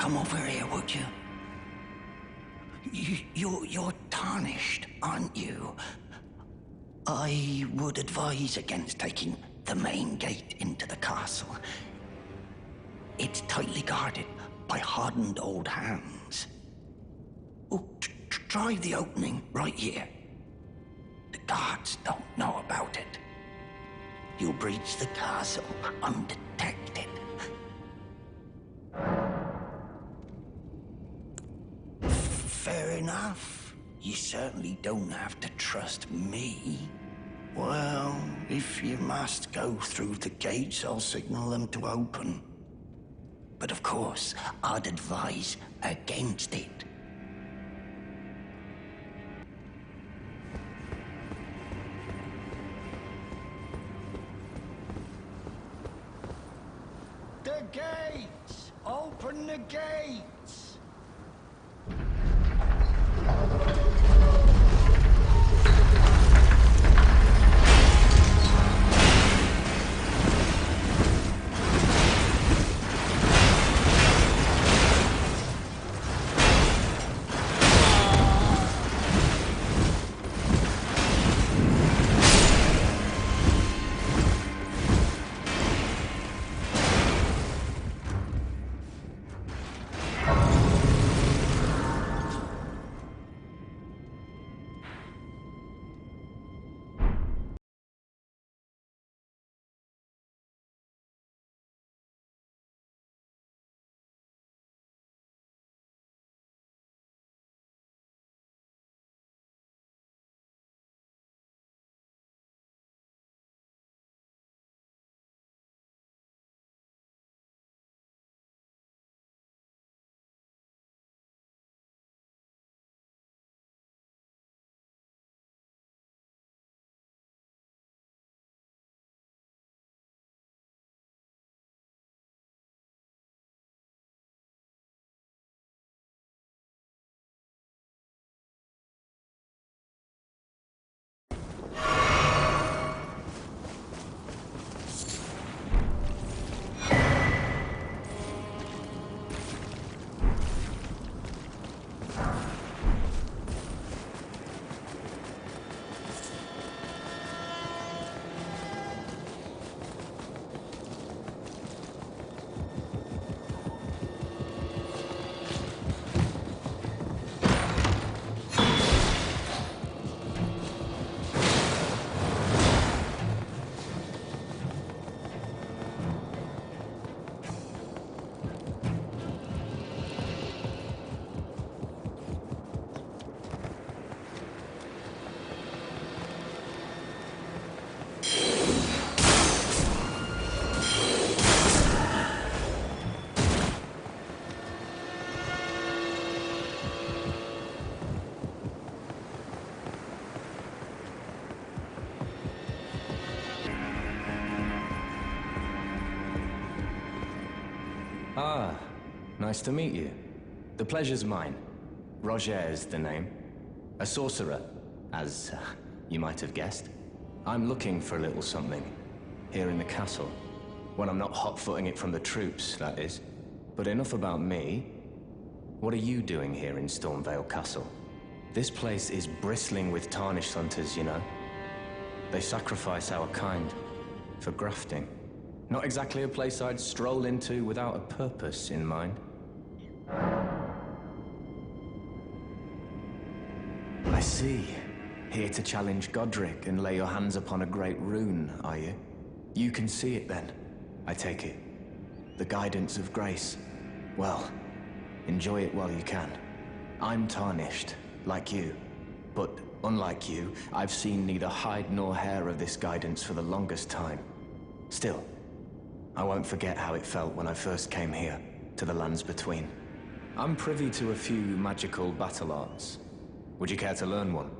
come over here, would you? You're tarnished, aren't you? I would advise against taking the main gate into the castle. It's tightly guarded by hardened old hands. Oh, try the opening right here. The guards don't know about it. You'll breach the castle undetected. Fair enough. You certainly don't have to trust me. Well, if you must go through the gates, I'll signal them to open. But of course, I'd advise against it. The gates! Open the gates! Ah, nice to meet you. The pleasure's mine. Roger's the name. A sorcerer, as you might have guessed. I'm looking for a little something here in the castle. When I'm not hot-footing it from the troops, that is. But enough about me. What are you doing here in Stormvale Castle? This place is bristling with Tarnished hunters, you know. They sacrifice our kind for grafting. Not exactly a place I'd stroll into without a purpose in mind. I see. Here to challenge Godric and lay your hands upon a great rune, are you? You can see it then, I take it. The guidance of grace. Well, enjoy it while you can. I'm tarnished, like you. But unlike you, I've seen neither hide nor hair of this guidance for the longest time. Still, I won't forget how it felt when I first came here, to the lands between. I'm privy to a few magical battle arts. Would you care to learn one?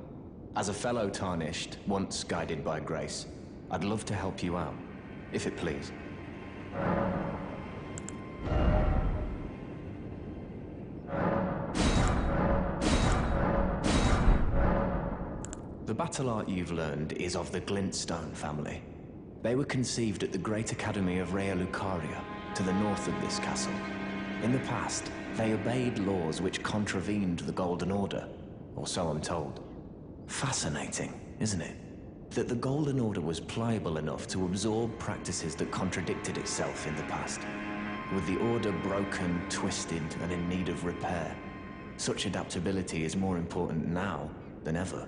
As a fellow Tarnished, once guided by grace, I'd love to help you out, if it please. The battle art you've learned is of the Glintstone family. They were conceived at the Great Academy of Raya Lucaria, to the north of this castle. In the past, they obeyed laws which contravened the Golden Order, or so I'm told. Fascinating, isn't it? That the Golden Order was pliable enough to absorb practices that contradicted itself in the past. With the Order broken, twisted, and in need of repair, such adaptability is more important now than ever.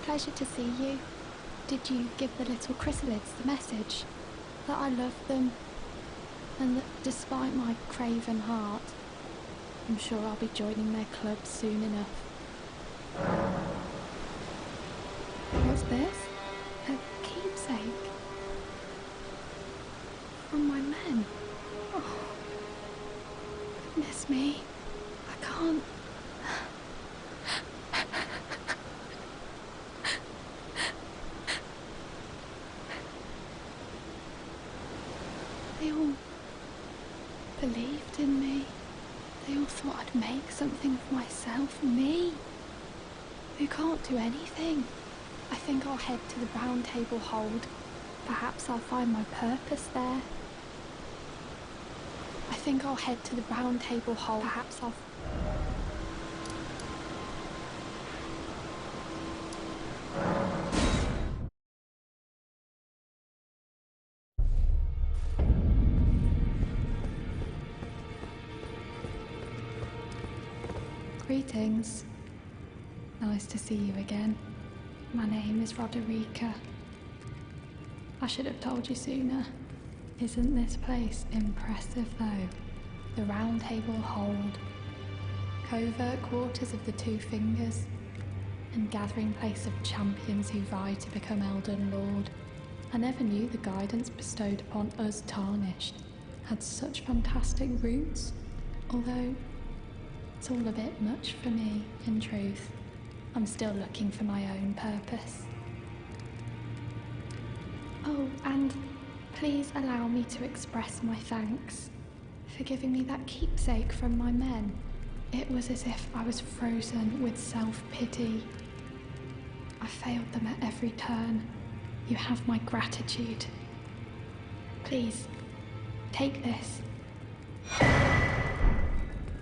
Pleasure to see you. Did you give the little chrysalids the message? That I love them, and that despite my craven heart, I'm sure I'll be joining their club soon enough. What's this? A keepsake? From my men? Oh, goodness me. I can't... They all believed in me. They all thought I'd make something of myself. Me, who can't do anything. I think I'll head to the Roundtable Hold. Perhaps I'll find my purpose there. I think I'll head to the Roundtable Hold. Perhaps I'll... Greetings. Nice to see you again. My name is Roderika. I should have told you sooner. Isn't this place impressive though? The Roundtable Hold. Covert quarters of the Two Fingers. And gathering place of champions who vie to become Elden Lord. I never knew the guidance bestowed upon us Tarnished had such fantastic roots. Although it's all a bit much for me, in truth. I'm still looking for my own purpose. Oh, and please allow me to express my thanks for giving me that keepsake from my men. It was as if I was frozen with self-pity. I failed them at every turn. You have my gratitude. Please, take this.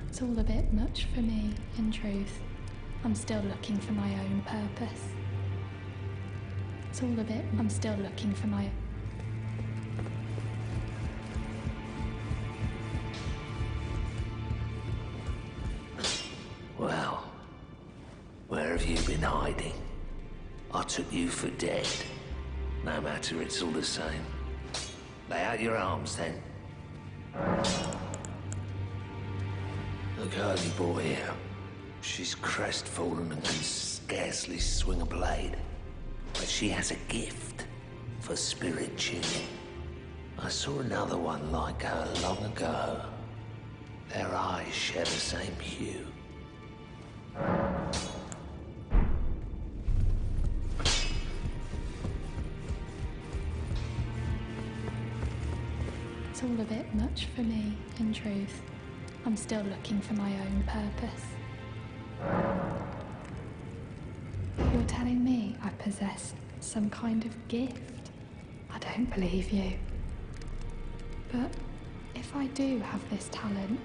It's all a bit much for me, in truth. I'm still looking for my own purpose. It's all a bit... I'm still looking for my... Well, where have you been hiding? I took you for dead. No matter, it's all the same. Lay out your arms, then. The girly boy here. She's crestfallen and can scarcely swing a blade. But she has a gift for spirit tuning. I saw another one like her long ago. Their eyes share the same hue. It's all a bit much for me, in truth. I'm still looking for my own purpose. You're telling me I possess some kind of gift? I don't believe you. But if I do have this talent,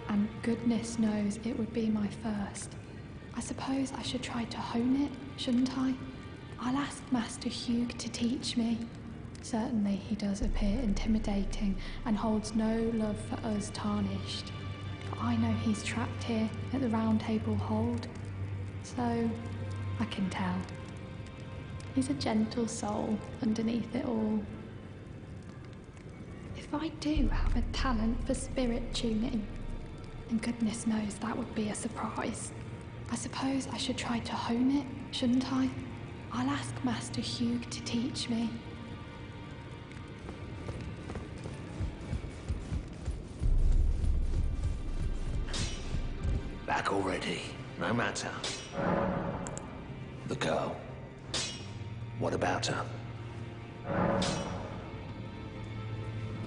and goodness knows it would be my first, I suppose I should try to hone it, shouldn't I? I'll ask Master Hewg to teach me. Certainly he does appear intimidating and holds no love for us Tarnished. But I know he's trapped here at the Roundtable Hold, so I can tell. He's a gentle soul underneath it all. If I do have a talent for spirit tuning, and goodness knows that would be a surprise, I suppose I should try to hone it, shouldn't I? I'll ask Master Hewg to teach me. Back back already. No matter. The girl. What about her?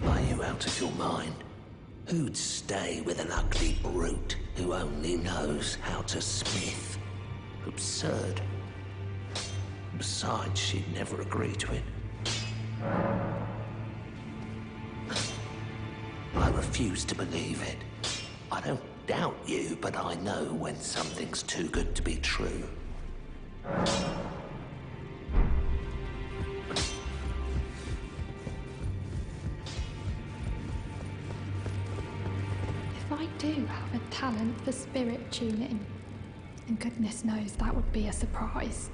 Are you out of your mind? Who'd stay with an ugly brute who only knows how to smith? Absurd. Besides, she'd never agree to it. I refuse to believe it. I don't doubt you, but I know when something's too good to be true. If I do have a talent for spirit tuning, and goodness knows that would be a surprise,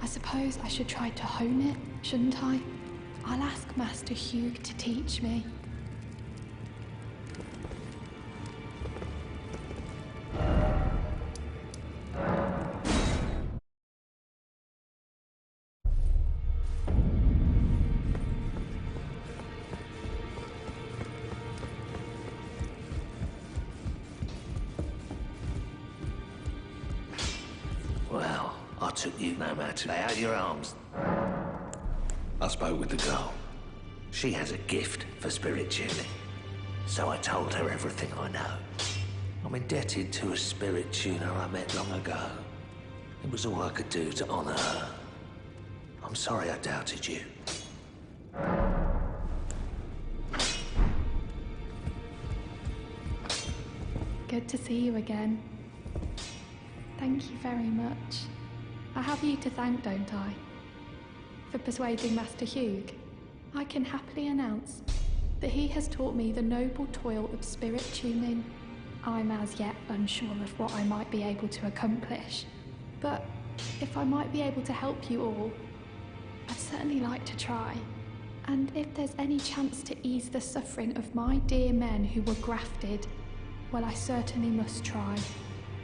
I suppose I should try to hone it, shouldn't I? I'll ask Master Hewg to teach me. Well, I took you no matter. Lay out your arms. I spoke with the girl. She has a gift for spirit tuning. So I told her everything I know. I'm indebted to a spirit tuner I met long ago. It was all I could do to honor her. I'm sorry I doubted you. Good to see you again. Thank you very much. I have you to thank, don't I? For persuading Master Hewg. I can happily announce that he has taught me the noble toil of spirit tuning. I'm as yet unsure of what I might be able to accomplish, but if I might be able to help you all, I'd certainly like to try. And if there's any chance to ease the suffering of my dear men who were grafted, well, I certainly must try.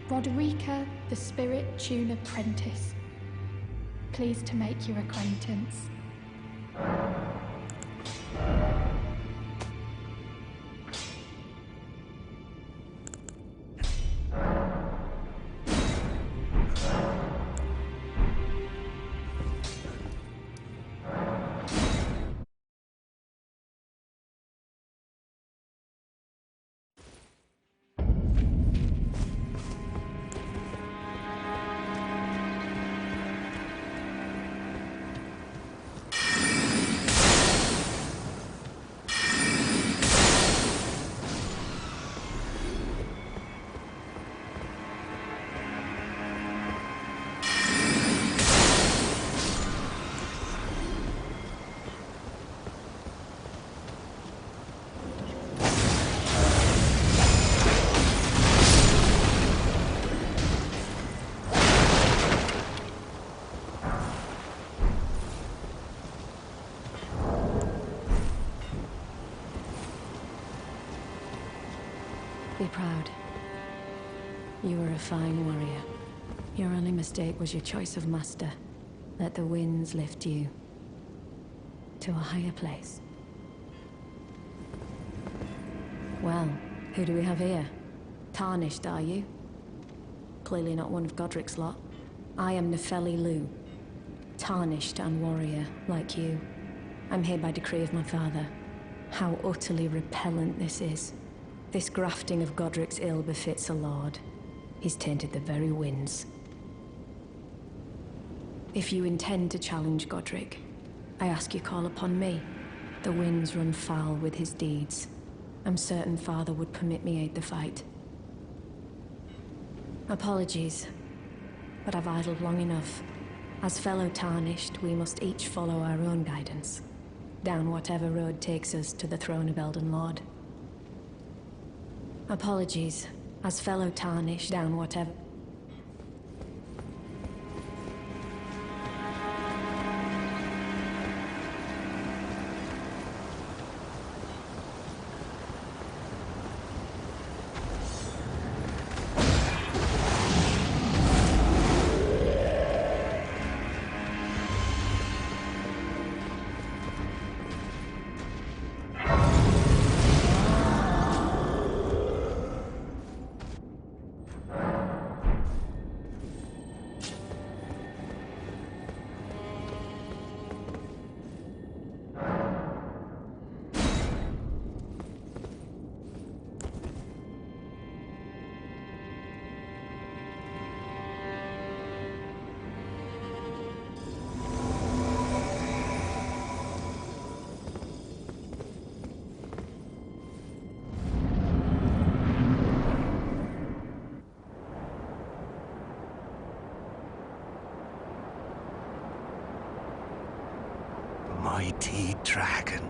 Roderika, the Spirit Tune Apprentice. Pleased to make your acquaintance. Be proud. You were a fine warrior. Your only mistake was your choice of master. Let the winds lift you to a higher place. Well, who do we have here? Tarnished, are you? Clearly not one of Godric's lot. I am Nefeli Lu. Tarnished and warrior, like you. I'm here by decree of my father. How utterly repellent this is. This grafting of Godric's ill befits a lord. He's tainted the very winds. If you intend to challenge Godric, I ask you call upon me. The winds run foul with his deeds. I'm certain father would permit me aid the fight. Apologies, but I've idled long enough. As fellow Tarnished, we must each follow our own guidance, down whatever road takes us to the throne of Elden Lord. Apologies, as fellow Tarnished, down whatever... mighty dragon.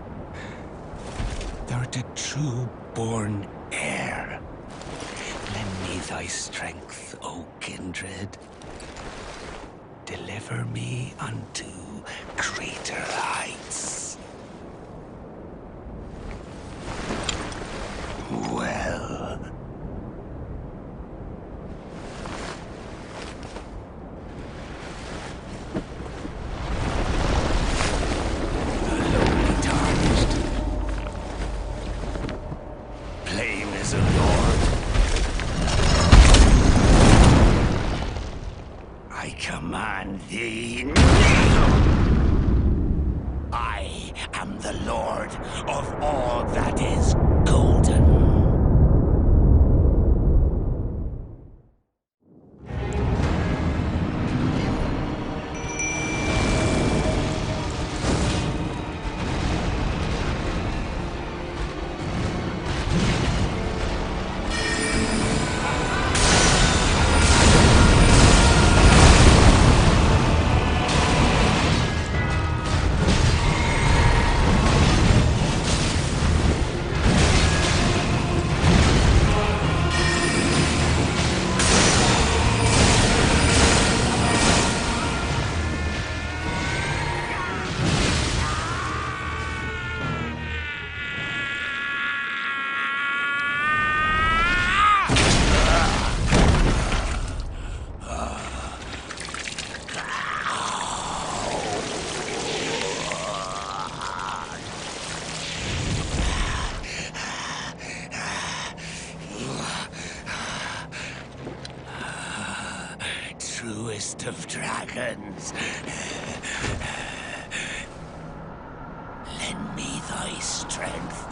Thou the true born heir. Lend me thy strength, O kindred. Deliver me unto greater heights. Well. The lowly tarnished. Plain as a lord. I command thee now. I am the lord of all that is golden. Truest of dragons. Lend me thy strength.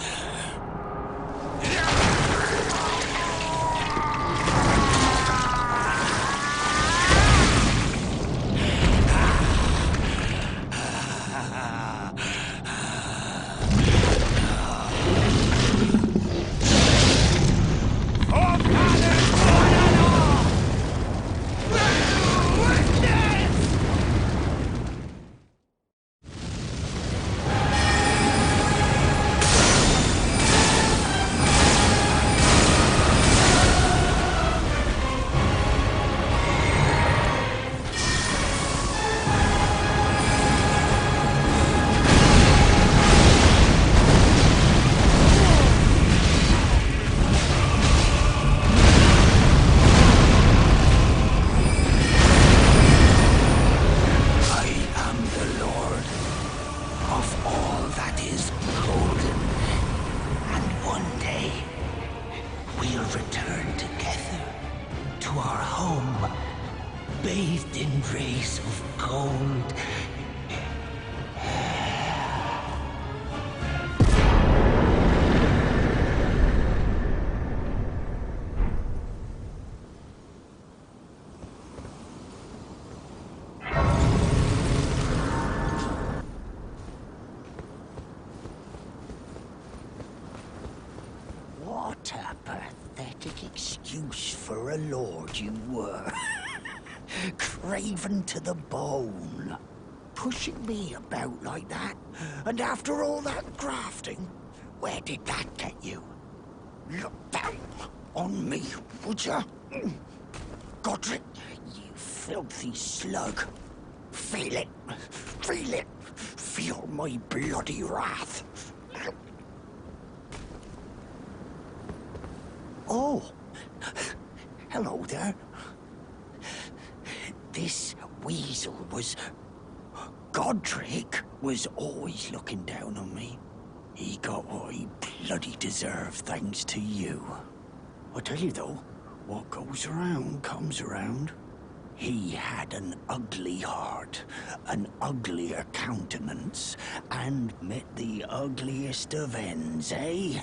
What a pathetic excuse for a lord you were. Craven to the bone. Pushing me about like that. And after all that grafting, where did that get you? Look down on me, would ya? Godric, you filthy slug. Feel it. Feel it. Feel my bloody wrath. Oh, hello there. This weasel was... Godric was always looking down on me. He got what he bloody deserved thanks to you. I tell you though, what goes around comes around. He had an ugly heart, an uglier countenance, and met the ugliest of ends, eh?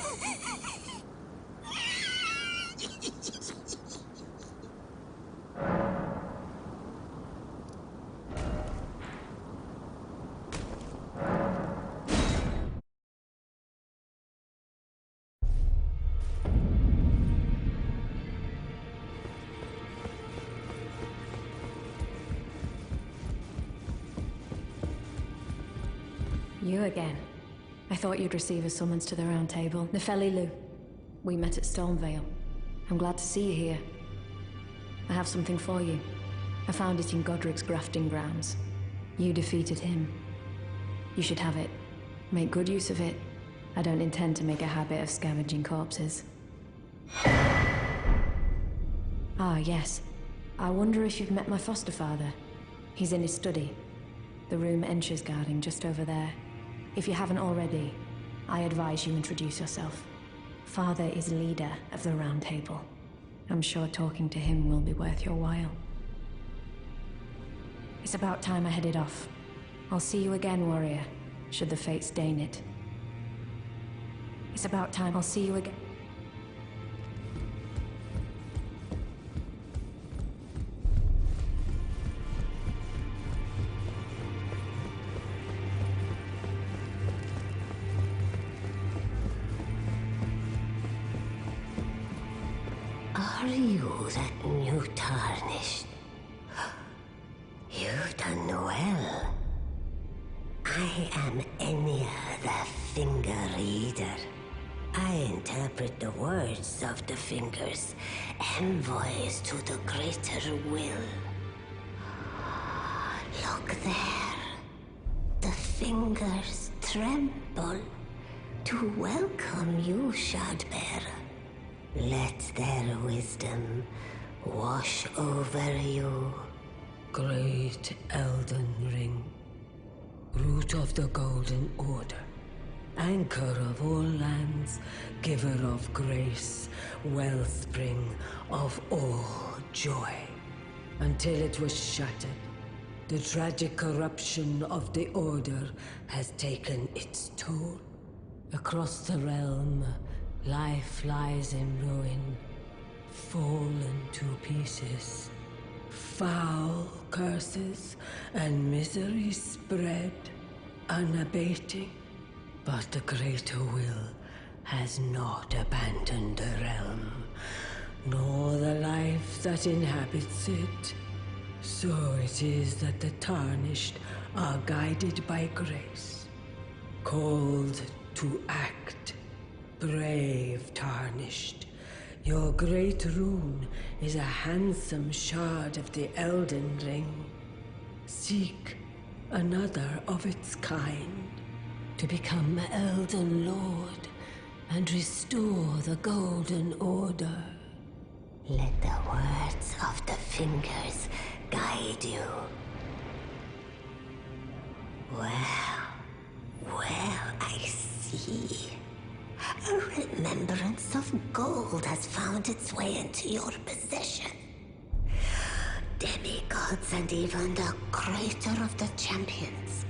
You again. I thought you'd receive a summons to the Round Table. Nefeli Lu. We met at Stormvale. I'm glad to see you here. I have something for you. I found it in Godric's grafting grounds. You defeated him. You should have it. Make good use of it. I don't intend to make a habit of scavenging corpses. Ah, yes. I wonder if you've met my foster father. He's in his study. The room Ensha's guarding just over there. If you haven't already, I advise you introduce yourself. Father is leader of the Round Table. I'm sure talking to him will be worth your while. It's about time I headed off. I'll see you again, warrior, should the fates deign it. It's about time I'll see you again. Are you that new Tarnished? You've done well. I am Enia, the Finger Reader. I interpret the words of the fingers, envoys to the greater will. Look there. The fingers tremble to welcome you, Shardbearer. Let their wisdom wash over you. Great Elden Ring, root of the Golden Order, anchor of all lands, giver of grace, wellspring of all joy. Until it was shattered, the tragic corruption of the Order has taken its toll. Across the realm, life lies in ruin, fallen to pieces. Foul curses and misery spread, unabating. But the greater will has not abandoned the realm, nor the life that inhabits it. So it is that the Tarnished are guided by grace, called to act. Brave Tarnished, your great rune is a handsome shard of the Elden Ring. Seek another of its kind to become Elden Lord and restore the Golden Order. Let the words of the fingers guide you. Well, I see. A remembrance of gold has found its way into your possession. Demigods and even the creator of the champions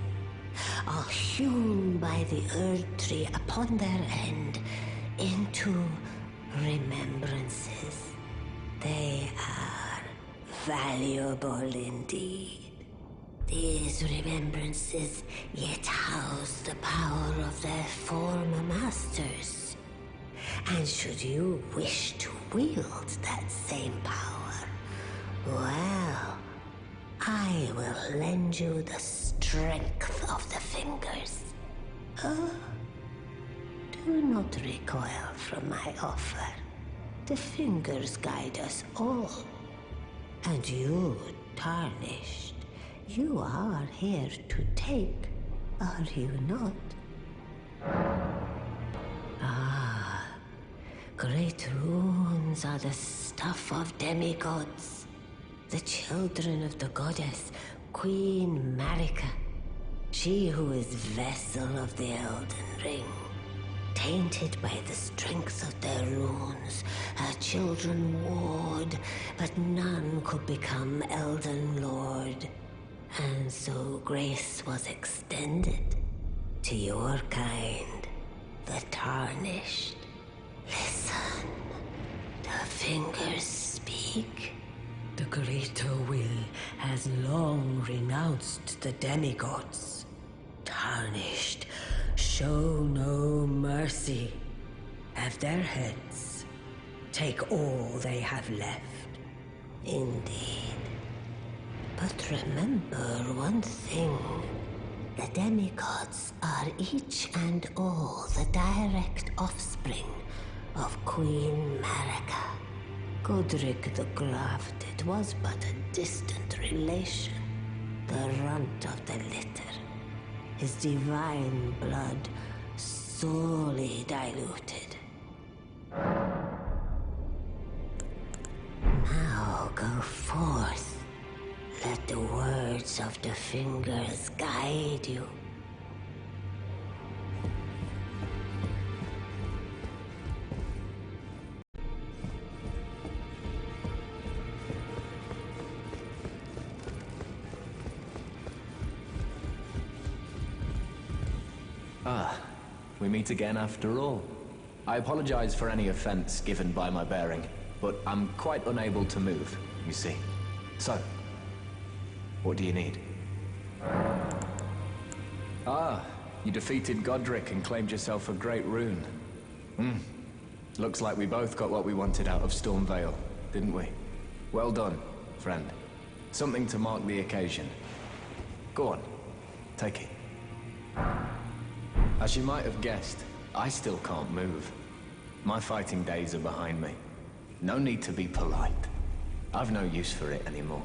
are hewn by the Earth Tree upon their end into remembrances. They are valuable indeed. These remembrances yet house the power of their former masters. And should you wish to wield that same power, well, I will lend you the strength of the fingers. Do not recoil from my offer. The fingers guide us all. And you, Tarnished, you are here to take, are you not? Ah, great runes are the stuff of demigods, the children of the goddess, Queen Marika, she who is vessel of the Elden Ring. Tainted by the strength of their runes, her children warred, but none could become Elden Lord. And so grace was extended to your kind, the Tarnished. Listen, the fingers speak. The greater will has long renounced the demigods. Tarnished, show no mercy. Have their heads. Take all they have left. Indeed. But remember one thing. The demigods are each and all the direct offspring of Queen Marika. Godric the Grafted was but a distant relation, the runt of the litter. His divine blood sorely diluted. Now go forth. Let the words of the fingers guide you. Ah, we meet again after all. I apologize for any offense given by my bearing, but I'm quite unable to move, you see. So, what do you need? Ah, you defeated Godric and claimed yourself a great rune. Looks like we both got what we wanted out of Stormveil, didn't we? Well done, friend. Something to mark the occasion. Go on, take it. As you might have guessed, I still can't move. My fighting days are behind me. No need to be polite. I've no use for it anymore.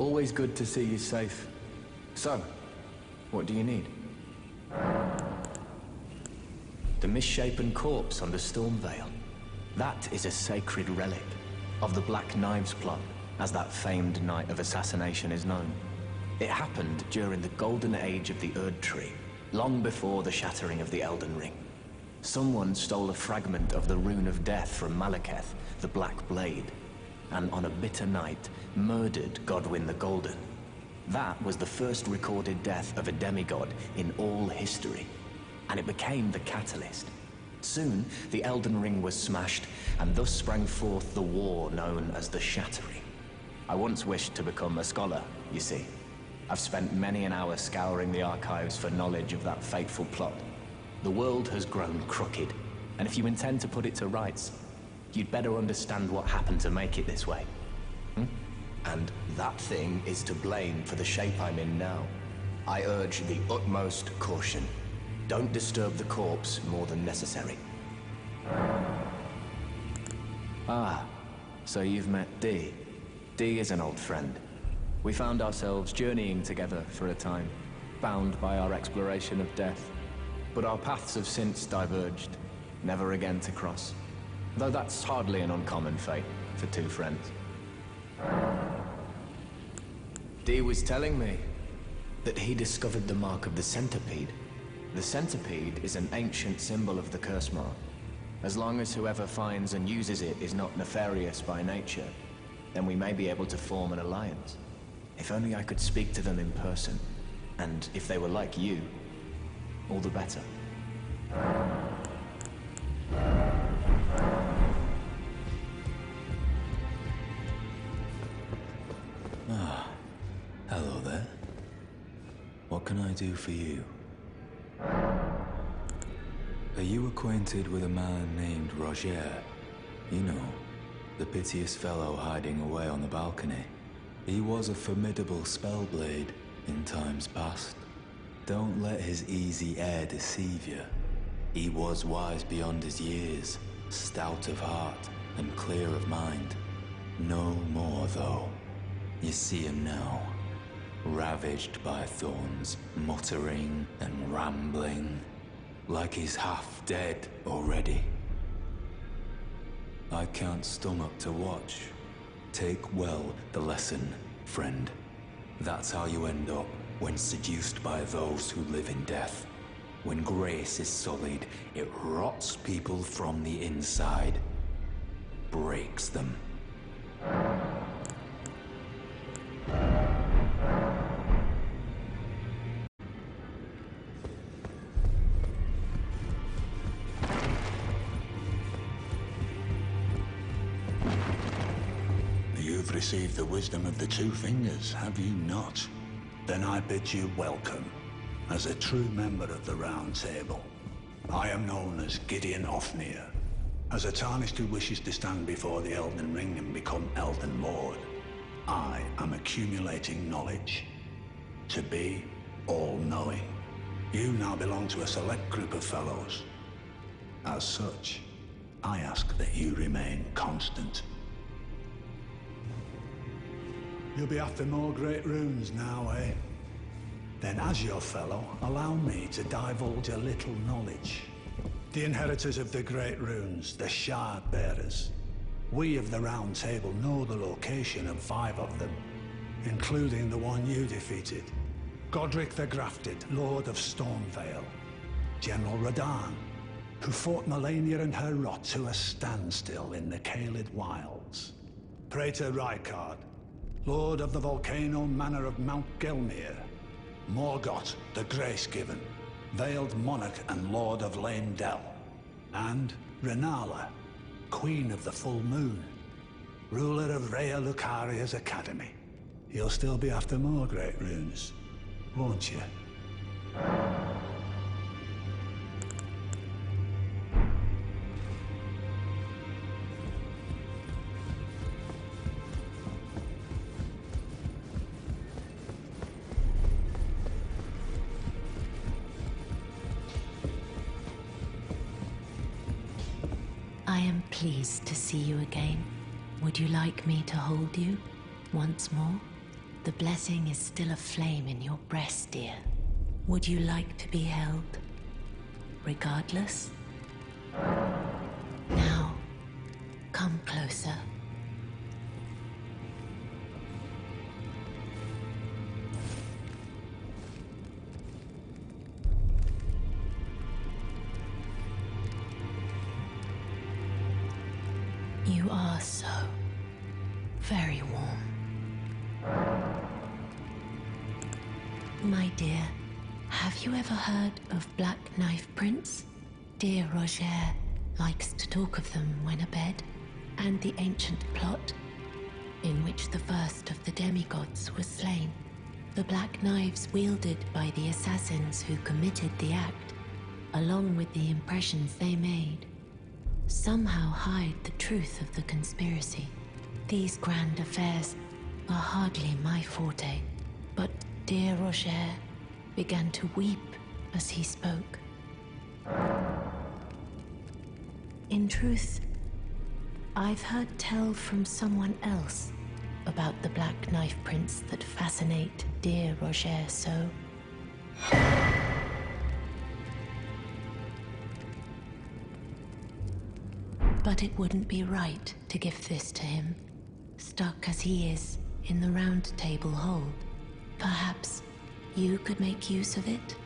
Always good to see you safe. So, what do you need? The misshapen corpse under Stormvale. That is a sacred relic of the Black Knives plot, as that famed night of assassination is known. It happened during the golden age of the Erdtree, long before the shattering of the Elden Ring. Someone stole a fragment of the Rune of Death from Malekith, the Black Blade, and on a bitter night, murdered Godwyn the Golden. That was the first recorded death of a demigod in all history, and it became the catalyst. Soon, the Elden Ring was smashed, and thus sprang forth the war known as the Shattering. I once wished to become a scholar, you see. I've spent many an hour scouring the archives for knowledge of that fateful plot. The world has grown crooked, and if you intend to put it to rights, you'd better understand what happened to make it this way. And that thing is to blame for the shape I'm in now. I urge the utmost caution. Don't disturb the corpse more than necessary. Ah, so you've met Dee. Dee is an old friend. We found ourselves journeying together for a time, bound by our exploration of death. But our paths have since diverged, never again to cross. Though that's hardly an uncommon fate for two friends. Dee was telling me that he discovered the mark of the centipede. The centipede is an ancient symbol of the curse mark. As long as whoever finds and uses it is not nefarious by nature, then we may be able to form an alliance. If only I could speak to them in person, and if they were like you, all the better. Ah, hello there. What can I do for you? Are you acquainted with a man named Roger? You know, the piteous fellow hiding away on the balcony. He was a formidable spellblade in times past. Don't let his easy air deceive you. He was wise beyond his years, stout of heart and clear of mind. No more, though. You see him now, ravaged by thorns, muttering and rambling, like he's half dead already. I can't stomach to watch. Take well the lesson, friend. That's how you end up when seduced by those who live in death. When grace is sullied, it rots people from the inside, breaks them. You've received the wisdom of the Two Fingers, have you not? Then I bid you welcome, as a true member of the Round Table. I am known as Gideon Ofnir, as a Tarnished who wishes to stand before the Elden Ring and become Elden Lord. I am accumulating knowledge, to be all-knowing. You now belong to a select group of fellows. As such, I ask that you remain constant. You'll be after more great runes now, eh? Then as your fellow, allow me to divulge a little knowledge. The inheritors of the great runes, the Shard Bearers. We of the Round Table know the location of 5 of them, including the one you defeated. Godric the Grafted, Lord of Stormvale. General Radahn, who fought Melina and her rot to a standstill in the Caelid Wilds. Praetor Rykard, Lord of the Volcano Manor of Mount Gelmir. Morgott, the Grace-Given, Veiled Monarch and Lord of Leyndell. And Renala, Queen of the Full Moon, ruler of Raya Lucaria's Academy. You'll still be after more great runes, won't you? I am pleased to see you again. Would you like me to hold you once more? The blessing is still aflame in your breast, dear. Would you like to be held? Regardless? Now, come closer. You are so very warm. My dear, have you ever heard of Black Knifeprints? Dear Roger likes to talk of them when abed, and the ancient plot in which the first of the demigods was slain. The black knives wielded by the assassins who committed the act, along with the impressions they made, somehow hide the truth of the conspiracy. These grand affairs are hardly my forte, but dear Roger began to weep as he spoke. In truth, I've heard tell from someone else about the black knifeprints that fascinate dear Roger so. But it wouldn't be right to give this to him, stuck as he is in the Roundtable Hold. Perhaps you could make use of it?